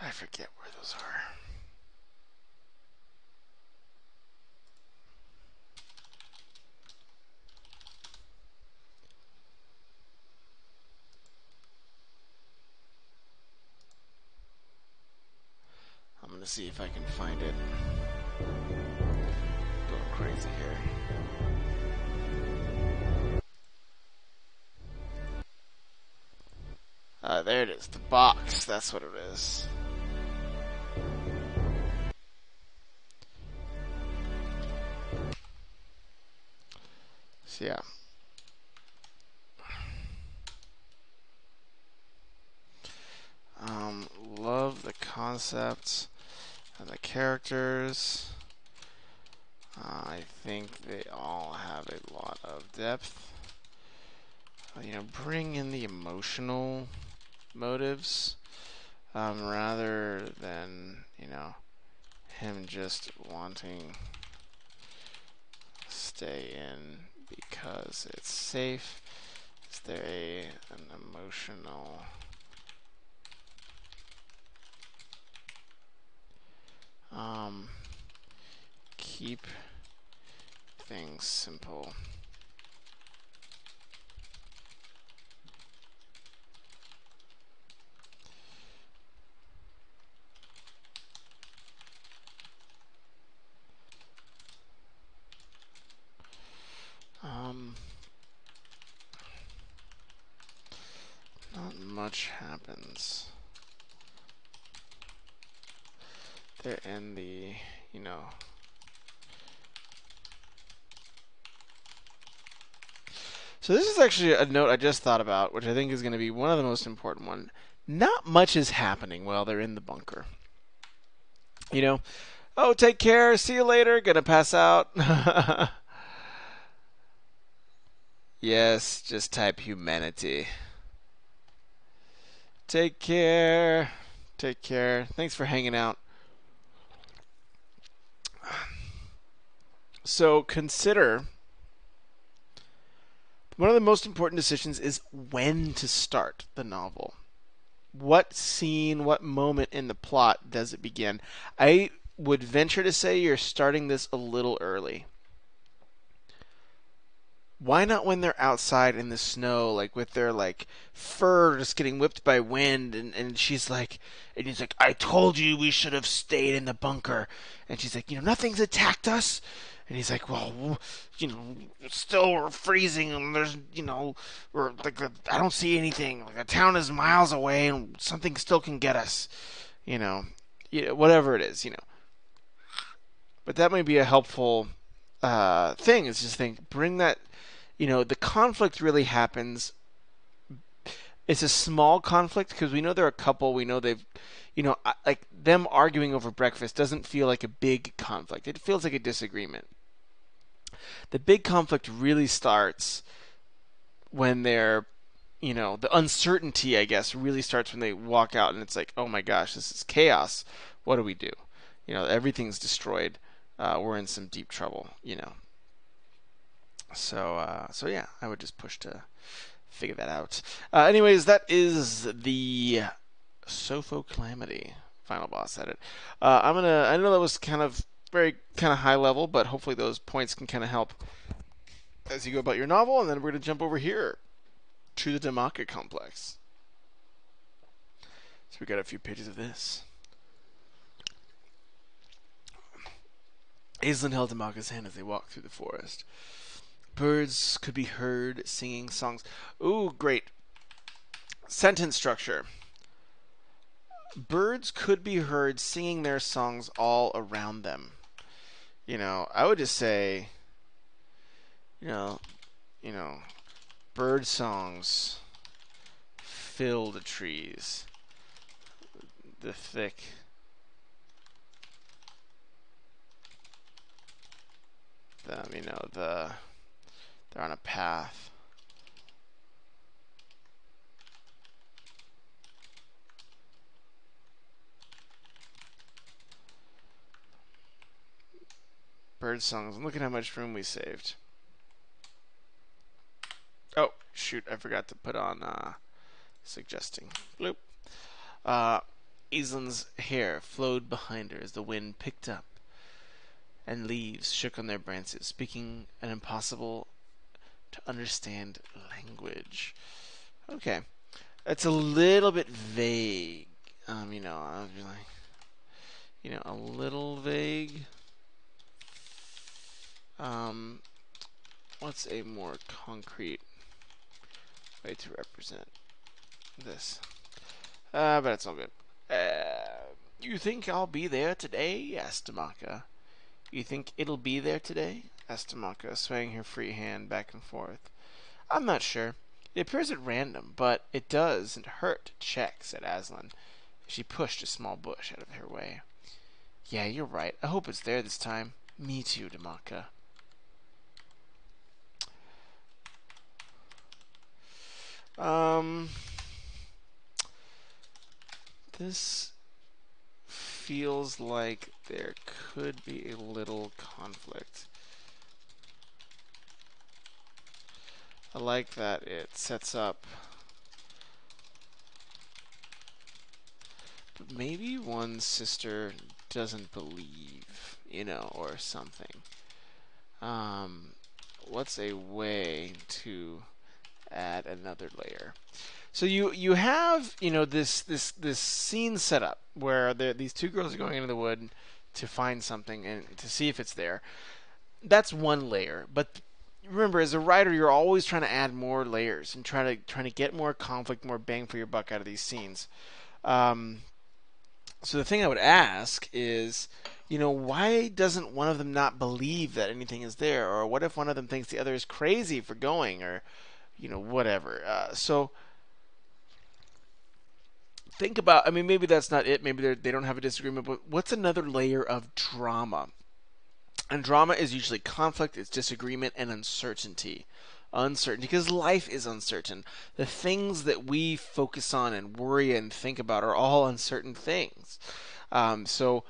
I forget where those are. I'm gonna see if I can find it. Going crazy here. There it is. The box. That's what it is. So yeah. Love the concepts and the characters. I think they all have a lot of depth. Bring in the emotional motives rather than him just wanting to stay in because it's safe. Is there an emotional keep things simple. Not much happens. They're in the, you know. So this is actually a note I just thought about, which I think is going to be one of the most important ones. Not much is happening while they're in the bunker. You know, oh, take care, see you later, gonna pass out. Yes, just type humanity. Take care. Take care. Thanks for hanging out. So consider one of the most important decisions is when to start the novel. What scene, what moment in the plot does it begin? I would venture to say you're starting this a little early. Why not when they're outside in the snow, like with their like fur just getting whipped by wind, and she's like, and he's like, I told you we should have stayed in the bunker, and she's like, nothing's attacked us, and he's like, well, still we're freezing, and there's, we're like, I don't see anything, like the town is miles away, and something still can get us, whatever it is, But that might be a helpful thing. Is just think, bring that. The conflict really happens. It's a small conflict because we know they're a couple. We know they've, like them arguing over breakfast doesn't feel like a big conflict. It feels like a disagreement. The big conflict really starts when they're, the uncertainty, I guess, really starts when they walk out and it's like, oh my gosh, this is chaos. What do we do? Everything's destroyed. We're in some deep trouble. So yeah, I would just push to figure that out. Anyways, that is the Sopho Calamity final boss edit. I know that was kind of high level, but hopefully those points can kind of help as you go about your novel. And then we're gonna jump over here to the Demaka complex. So we got a few pages of this. Aislinn held Demaka's hand as they walked through the forest. Birds could be heard singing songs. Ooh, great. Sentence structure. Birds could be heard singing their songs all around them. I would just say, bird songs fill the trees. The thick. They're on a path. Bird songs. Look at how much room we saved. Oh, shoot. I forgot to put on suggesting. Bloop. Aislinn's hair flowed behind her as the wind picked up and leaves shook on their branches, speaking an impossible to understand language. Okay. It's a little bit vague. I was like, a little vague. What's a more concrete way to represent this? But it's all good. You think I'll be there today? Asked Demaka. You think it'll be there today? Asked Demaka, swaying her free hand back and forth. I'm not sure. It appears at random, but it doesn't hurt to check, said Aislinn. She pushed a small bush out of her way. Yeah, you're right. I hope it's there this time. Me too, Demaka. This feels like there could be a little conflict. I like that it sets up. But maybe one sister doesn't believe, or something. What's a way to add another layer? So you have this scene set up where these two girls are going into the wood to find something and to see if it's there. That's one layer, but remember, as a writer, you're always trying to add more layers and trying to get more conflict, more bang for your buck out of these scenes. So the thing I would ask is, why doesn't one of them not believe that anything is there? Or what if one of them thinks the other is crazy for going? Or whatever. So think about. I mean, maybe that's not it. Maybe they don't have a disagreement. But what's another layer of drama? And drama is usually conflict, it's disagreement, and uncertainty. Uncertainty, because life is uncertain. The things that we focus on and worry and think about are all uncertain things. So,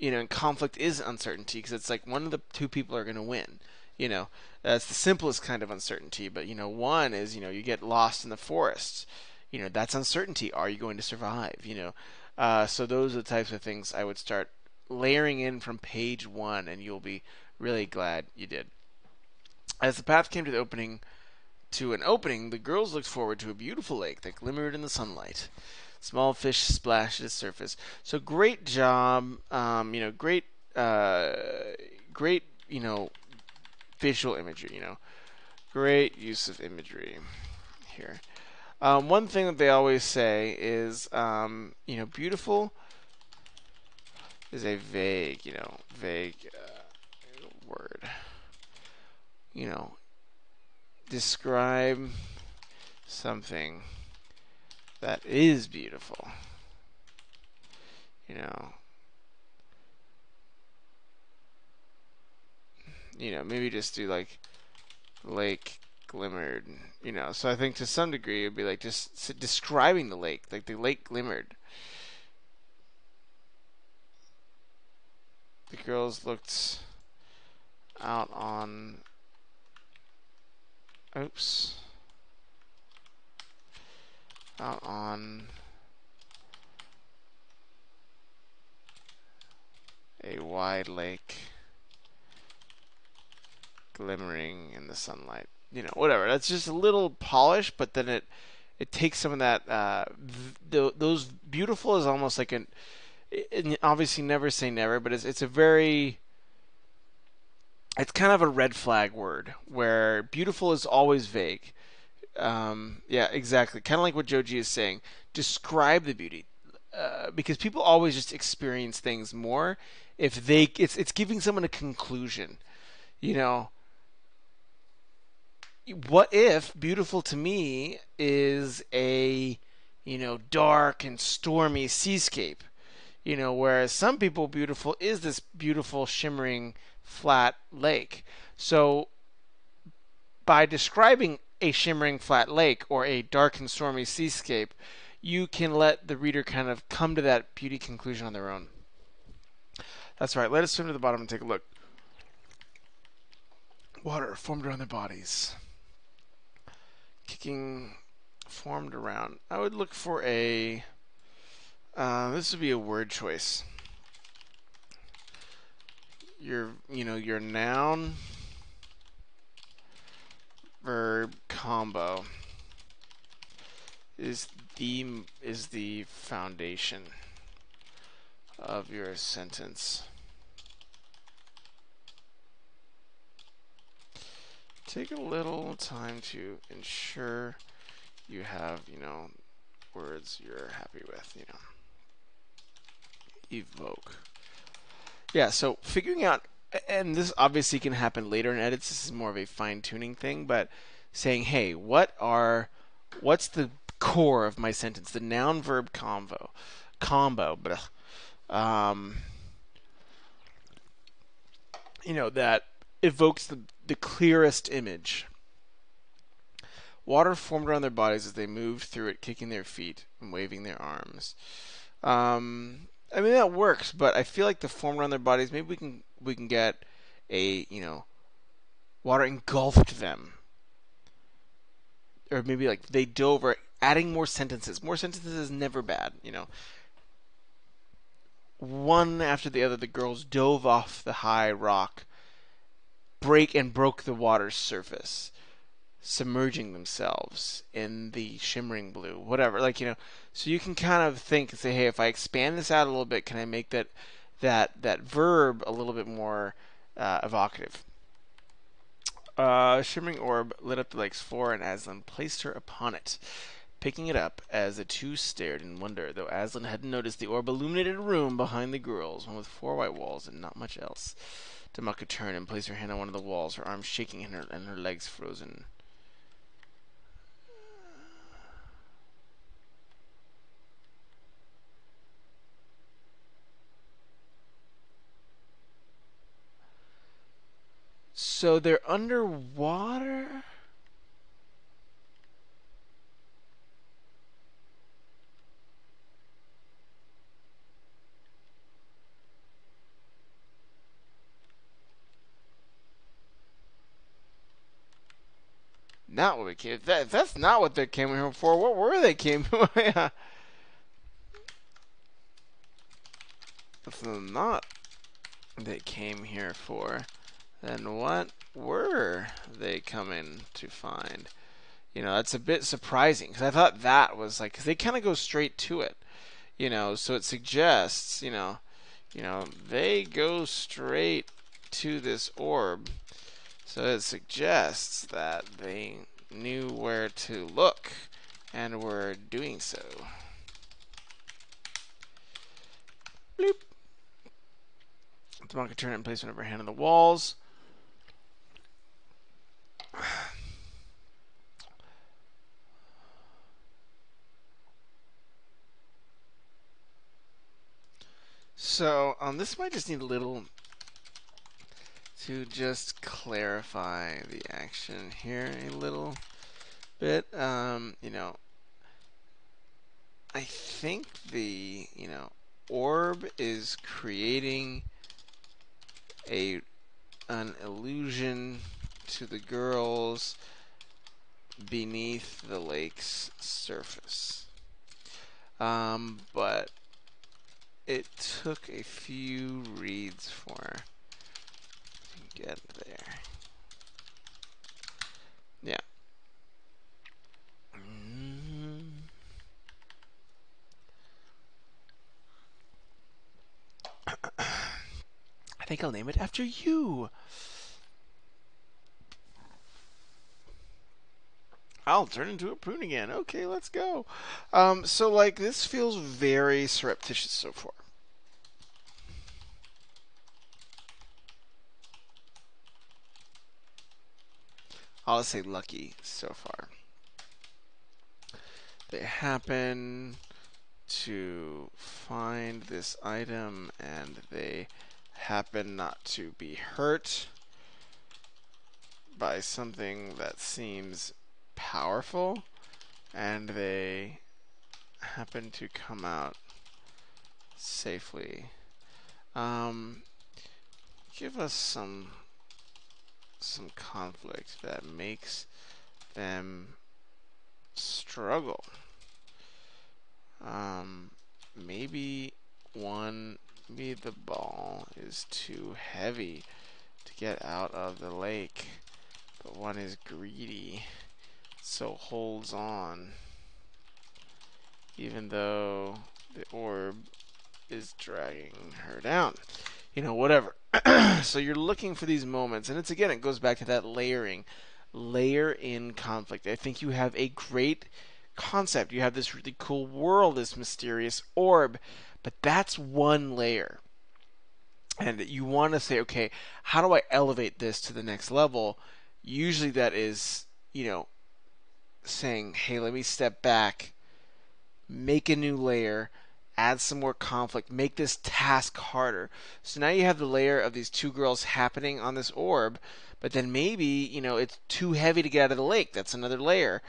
and conflict is uncertainty because it's like one of the two people are going to win. You know, that's the simplest kind of uncertainty. But one is you get lost in the forest. That's uncertainty. Are you going to survive? So those are the types of things I would start layering in from page one, and you'll be really glad you did. As the path came to an opening, the girls looked forward to a beautiful lake that glimmered in the sunlight. Small fish splashed at its surface. So great job, great, visual imagery. Great use of imagery here. One thing that they always say is, beautiful is a vague, word. Describe something that is beautiful. Maybe just do like lake glimmered. So I think to some degree it'd be like just describing the lake, like the lake glimmered. The girls looked out on out on a wide lake glimmering in the sunlight. Whatever. That's just a little polish, but then it takes some of that. Those beautiful is almost like obviously never say never, but it's a very. It's kind of a red flag word where beautiful is always vague. Yeah, exactly. Kind of like what Joji is saying. Describe the beauty, because people always just experience things more if it's giving someone a conclusion. You know, what if beautiful to me is a dark and stormy seascape? Whereas some people beautiful is this beautiful shimmering flat lake. So by describing a shimmering flat lake or a dark and stormy seascape, you can let the reader kind of come to that beauty conclusion on their own. That's right. Let us swim to the bottom and take a look. Water formed around their bodies. Kicking formed around. I would look for a. This would be a word choice. Your noun verb combo is the foundation of your sentence. Take a little time to ensure you have, words you're happy with, Evoke. Yeah, so figuring out, and this obviously can happen later in edits, this is more of a fine-tuning thing, but saying, hey, what's the core of my sentence? The noun-verb combo. That evokes the clearest image. Water formed around their bodies as they moved through it, kicking their feet and waving their arms. I mean that works, but I feel like the formed around their bodies. Maybe we can get a water engulfed them, or maybe like they dove. Or adding more sentences. More sentences is never bad. One after the other, the girls dove off the high rock, broke the water's surface, submerging themselves in the shimmering blue, whatever. So you can kind of think and say, hey, if I expand this out a little bit, can I make that verb a little bit more evocative? Shimmering orb lit up the lake's floor, and Aslan placed her upon it, picking it up as the two stared in wonder. Though Aslan hadn't noticed, the orb illuminated a room behind the girls, one with 4 white walls and not much else. Demaka turned and placed her hand on one of the walls, her arms shaking and her legs frozen. So they're underwater? Not what we came. That's not what they came here for. What were they came? Yeah. That's not they came here for. Then what were they coming to find? That's a bit surprising because I thought that was like, because they kind of go straight to it. So it suggests, they go straight to this orb. So it suggests that they knew where to look and were doing so. Bloop. Demaka turn it and place one of her hand on the walls. So this might just need a little to just clarify the action here a little bit. I think the orb is creating an illusion to the girls beneath the lake's surface. But it took a few reads for to get there. Yeah. I think I'll name it after you. I'll turn into a prune again. Okay, let's go. So like this feels very surreptitious so far. I'll say lucky so far. They happen to find this item and they happen not to be hurt by something that seems powerful, and they happen to come out safely. Give us some conflict that makes them struggle. Maybe the ball is too heavy to get out of the lake, but one is greedy, so holds on, even though the orb is dragging her down. Whatever. So you're looking for these moments, and it goes back to that layering. Layer in conflict. I think you have a great concept. You have this really cool world, this mysterious orb, but that's one layer. And you want to say, okay, how do I elevate this to the next level? Usually that is, saying, hey, let me step back, make a new layer, add some more conflict, make this task harder. So now you have the layer of these two girls happening on this orb, but then maybe, it's too heavy to get out of the lake. That's another layer.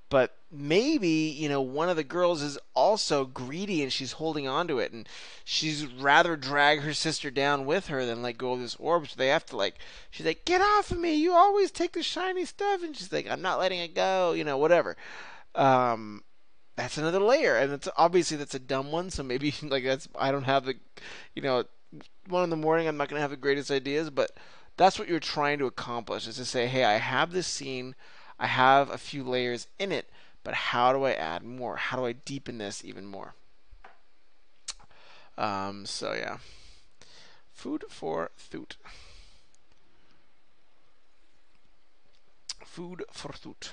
But maybe, one of the girls is also greedy and she's holding on to it, and she's rather drag her sister down with her than let go of this orb. So they have to she's like, get off of me, you always take the shiny stuff. And she's like, I'm not letting it go, whatever. That's another layer, and it's obviously that's a dumb one. So maybe I don't have the, 1 in the morning. I'm not gonna have the greatest ideas, but that's what you're trying to accomplish, is to say, hey, I have this scene, I have a few layers in it, but how do I add more? How do I deepen this even more? So yeah, food for thought. Food for thought.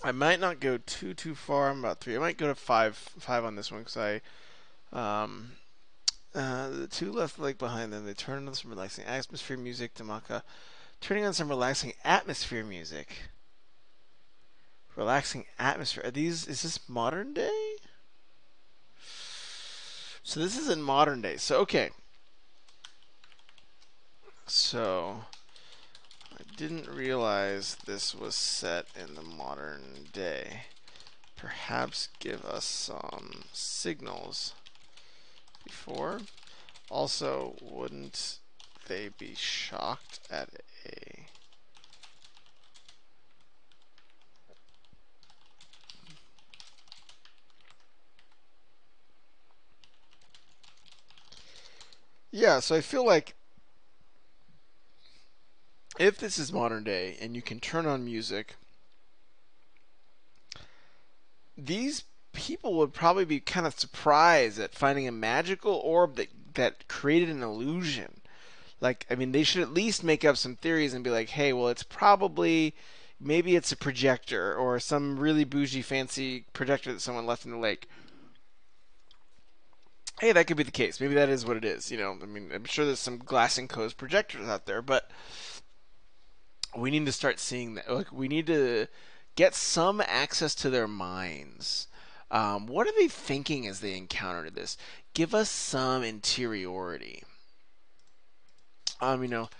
I might not go too far. I'm about 3. I might go to 5 on this one because um, the two left leg behind them. They turn on some relaxing atmosphere music. Demaka turning on some relaxing atmosphere music. Relaxing atmosphere. Are these? Is this modern day? So this is in modern day. So okay. So I didn't realize this was set in the modern day. Perhaps give us some signals before. Also, wouldn't they be shocked at a... Yeah, so I feel like if this is modern day and you can turn on music, these people would probably be kind of surprised at finding a magical orb that created an illusion. Like, I mean, they should at least make up some theories and be like, hey, well, it's probably, maybe it's a projector or some really bougie fancy projector that someone left in the lake. Hey, that could be the case. Maybe that is what it is. You know, I mean, I'm sure there's some glass enclosed projectors out there, but we need to start seeing that. Like, we need to get some access to their minds. What are they thinking as they encounter this? Give us some interiority. You know,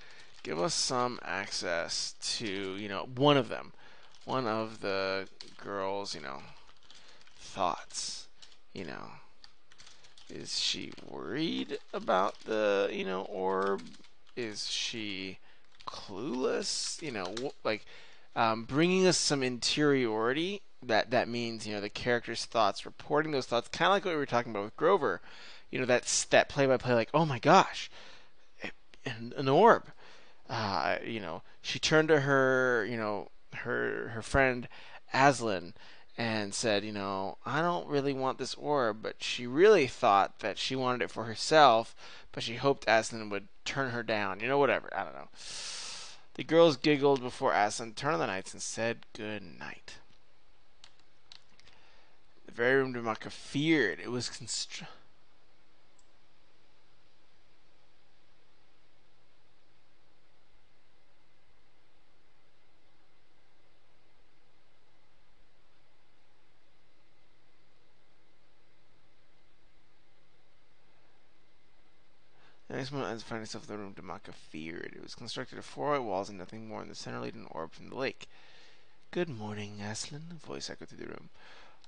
give us some access to, you know, one of them, one of the girls, you know, thoughts. You know, is she worried about the, you know, orb? Is she clueless? You know, like bringing us some interiority. That means, you know, the character's thoughts, reporting those thoughts, kind of like what we were talking about with Grover. You know, that's that play by play, like, oh my gosh, an orb. You know, she turned to her, you know, her friend Aslan and said, you know, I don't really want this orb, but she really thought that she wanted it for herself, but she hoped Aslan would turn her down. You know, whatever. I don't know. The girls giggled before Aslan turned on the lights and said good night. The very room Demaka feared. It was The next moment, as finding himself in the room, Demaka feared. It was constructed of 4 white walls and nothing more, and the center laid an orb from the lake. Good morning, Aslan. A voice echoed through the room.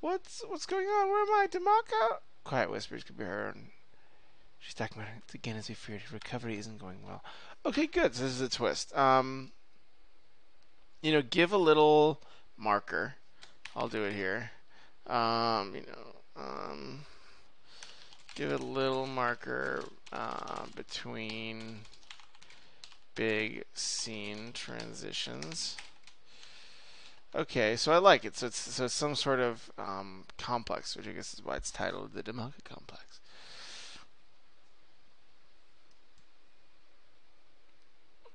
What's going on? Where am I, Demaka? Quiet whispers could be heard. She's talking about it again as we feared. Her recovery isn't going well. Okay, good. So this is a twist. You know, give a little marker. I'll do it here. You know, give it a little marker between big scene transitions. Okay, so I like it. So it's some sort of complex, which I guess is why it's titled the Demaka complex.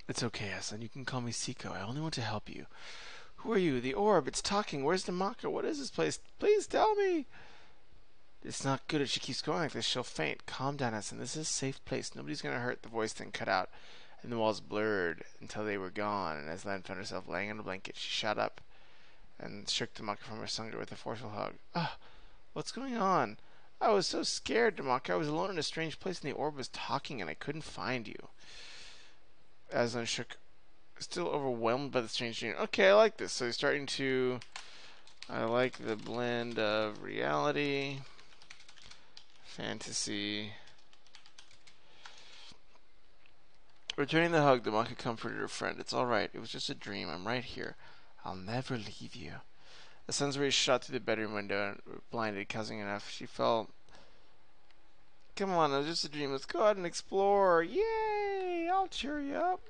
It's okay, Aslan. You can call me Siko. I only want to help you. Who are you? The orb. It's talking. Where's Demaka? What is this place? Please tell me. It's not good if she keeps going like this. She'll faint. Calm down, Aslan. This is a safe place. Nobody's going to hurt. The voice then cut out, and the walls blurred until they were gone. And as Lan found herself laying on a blanket, she shot up and shook Demaka from her slumber with a forceful hug. Ah, what's going on? I was so scared, Demaka. I was alone in a strange place, and the orb was talking, and I couldn't find you. Aslan shook, still overwhelmed by the strange dream. Okay, I like this. So he's starting to... I like the blend of reality, fantasy. Returning the hug, Demaka comforted her friend. It's all right. It was just a dream. I'm right here. I'll never leave you. The sun's rays shot through the bedroom window and blinded, causing enough. She felt... Come on, it was just a dream. Let's go out and explore. Yay! I'll cheer you up.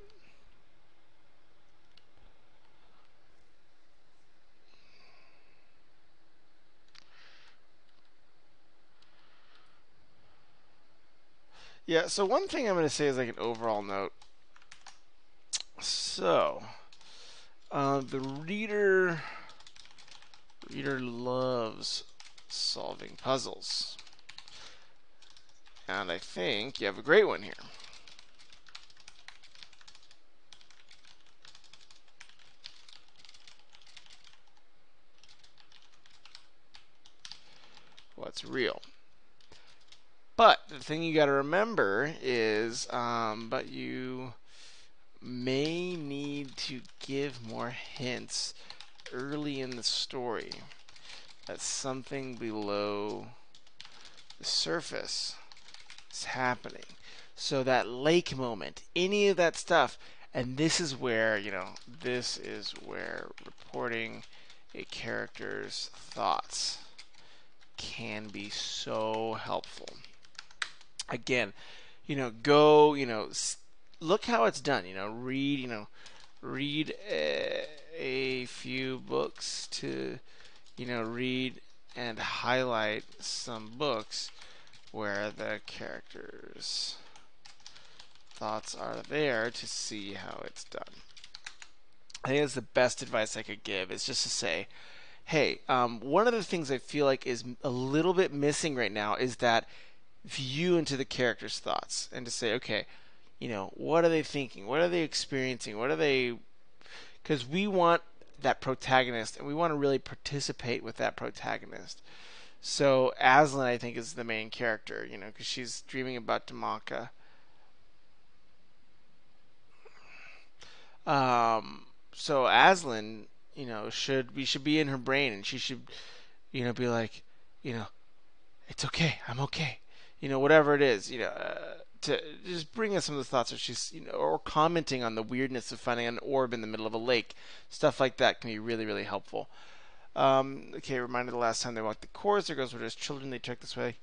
Yeah, so one thing I'm going to say is like an overall note. So, the reader Reader loves solving puzzles. And I think you have a great one here. What's real? But the thing you got to remember is, but you may need to give more hints early in the story. That's something below the surface is happening. So that lake moment, any of that stuff, and this is where, this is where reporting a character's thoughts can be so helpful. Again, go, look how it's done. Read a few books to, read and highlight some books where the characters' thoughts are there to see how it's done. I think that's the best advice I could give, is just to say, hey, one of the things I feel like is a little bit missing right now is that view into the character's thoughts, and to say, okay, what are they thinking? What are they experiencing? What are they... Because we want that protagonist, and we want to really participate with that protagonist. So Aslan, I think, is the main character, because she's dreaming about Demaka. So Aslan, we should be in her brain, and she should, be like, it's okay, I'm okay, whatever it is, to just bring us some of the thoughts, or she's, or commenting on the weirdness of finding an orb in the middle of a lake, stuff like that can be really, really helpful. Okay, reminded the last time they walked the course, there goes where there's children, they trek this way.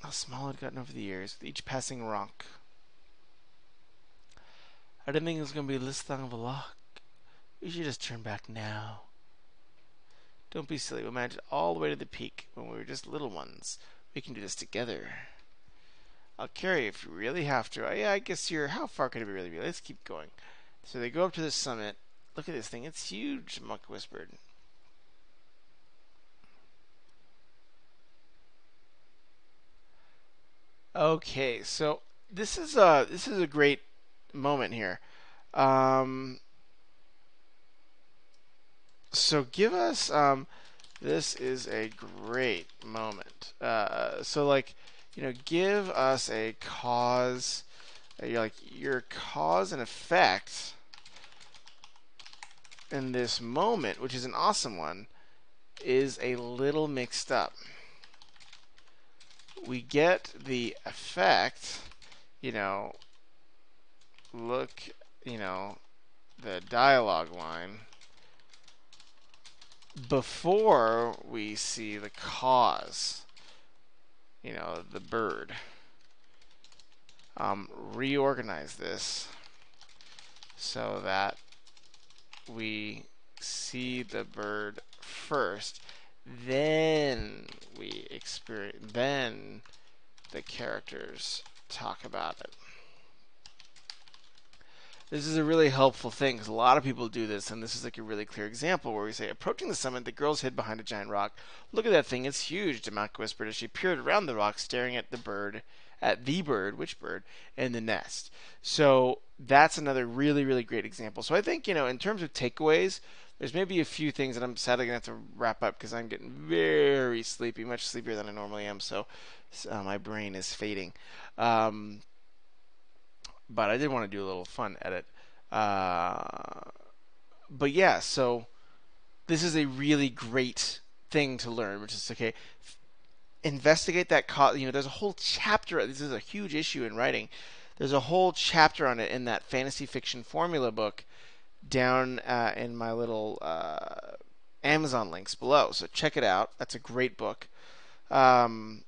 How small it had gotten over the years, with each passing rock. I didn't think it was going to be this long of a lock. We should just turn back now. Don't be silly. We'll manage it all the way to the peak when we were just little ones. We can do this together. I'll carry you if you really have to. Oh, yeah, I guess you're... How far could it really be? Let's keep going. So they go up to the summit. Look at this thing. It's huge, Muck whispered. Okay, so this is a great moment here. So give us this is a great moment. Give us a cause. You're like your cause and effect in this moment, which is an awesome one, is a little mixed up. We get the effect, look, the dialogue line before we see the cause, the bird. Reorganize this so that we see the bird first, then we experience, then the characters talk about it. This is a really helpful thing because a lot of people do this, and this is like a really clear example where we say, approaching the summit, the girls hid behind a giant rock. Look at that thing, it's huge, Demaka whispered as she peered around the rock, staring at the bird, which bird, in the nest. So that's another really, really great example. So I think, in terms of takeaways, there's maybe a few things that I'm sadly going to have to wrap up because I'm getting very sleepy, much sleepier than I normally am, so my brain is fading. But I did want to do a little fun edit. But yeah, so this is a really great thing to learn, which is, okay, investigate that cause. There's a whole chapter. This is a huge issue in writing. There's a whole chapter on it in that fantasy fiction formula book down in my little Amazon links below. So check it out. That's a great book. But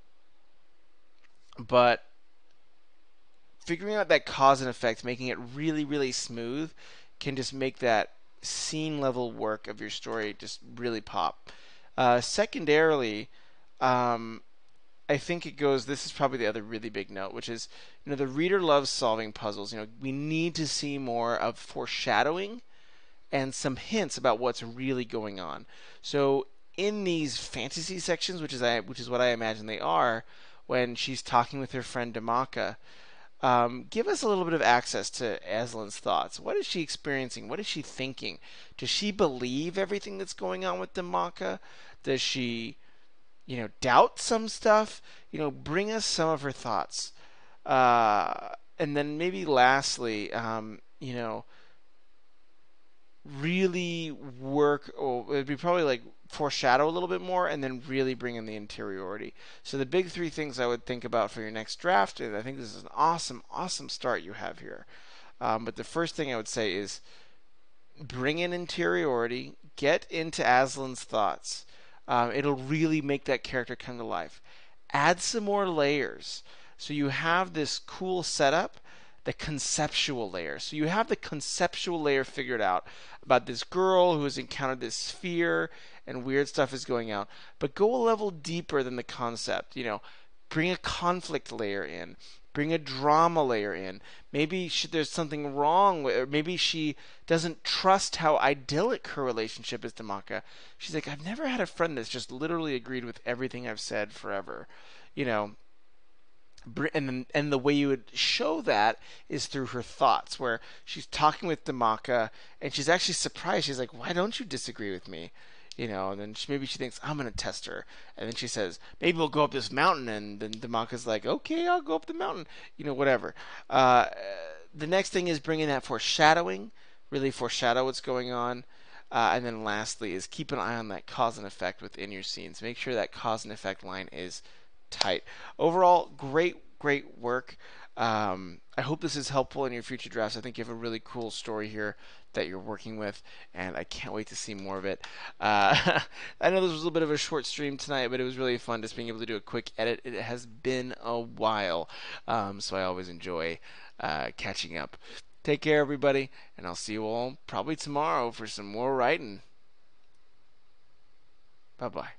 figuring out that cause and effect, making it really, really smooth, can just make that scene level work of your story just really pop. Secondarily, I think it goes, this is probably the other really big note, which is, the reader loves solving puzzles. We need to see more of foreshadowing and some hints about what's really going on. So in these fantasy sections, which is what I imagine they are, when she's talking with her friend Demaka, give us a little bit of access to Aslan's thoughts. What is she experiencing? What is she thinking? Does she believe everything that's going on with Demaka? Does she, doubt some stuff? Bring us some of her thoughts. And then maybe lastly, really work, or it'd be probably like foreshadow a little bit more and then really bring in the interiority. So the big three things I would think about for your next draft, and I think this is an awesome, awesome start you have here. But the first thing I would say is bring in interiority, get into Aslan's thoughts. It'll really make that character come to life. Add some more layers. So you have this cool setup, the conceptual layer. So you have the conceptual layer figured out about this girl who has encountered this fear and weird stuff is going out. But go a level deeper than the concept. Bring a conflict layer in. Bring a drama layer in. Maybe there's something wrong with, or maybe she doesn't trust how idyllic her relationship is to Maka. She's like, I've never had a friend that's just literally agreed with everything I've said forever. You know, and the way you would show that is through her thoughts, where she's talking with Demaka and she's actually surprised. She's like, "Why don't you disagree with me?" And then maybe she thinks I'm gonna test her, and then she says, "Maybe we'll go up this mountain," and then Demaka's like, "Okay, I'll go up the mountain," whatever. Uh, the next thing is bringing that foreshadowing, really foreshadow what's going on. And then lastly is keep an eye on that cause and effect within your scenes. Make sure that cause and effect line is tight. Overall, great work. I hope this is helpful in your future drafts. I think you have a really cool story here that you're working with, and I can't wait to see more of it. I know this was a little bit of a short stream tonight, but it was really fun just being able to do a quick edit. It has been a while, so I always enjoy catching up. Take care, everybody, and I'll see you all probably tomorrow for some more writing. Bye bye.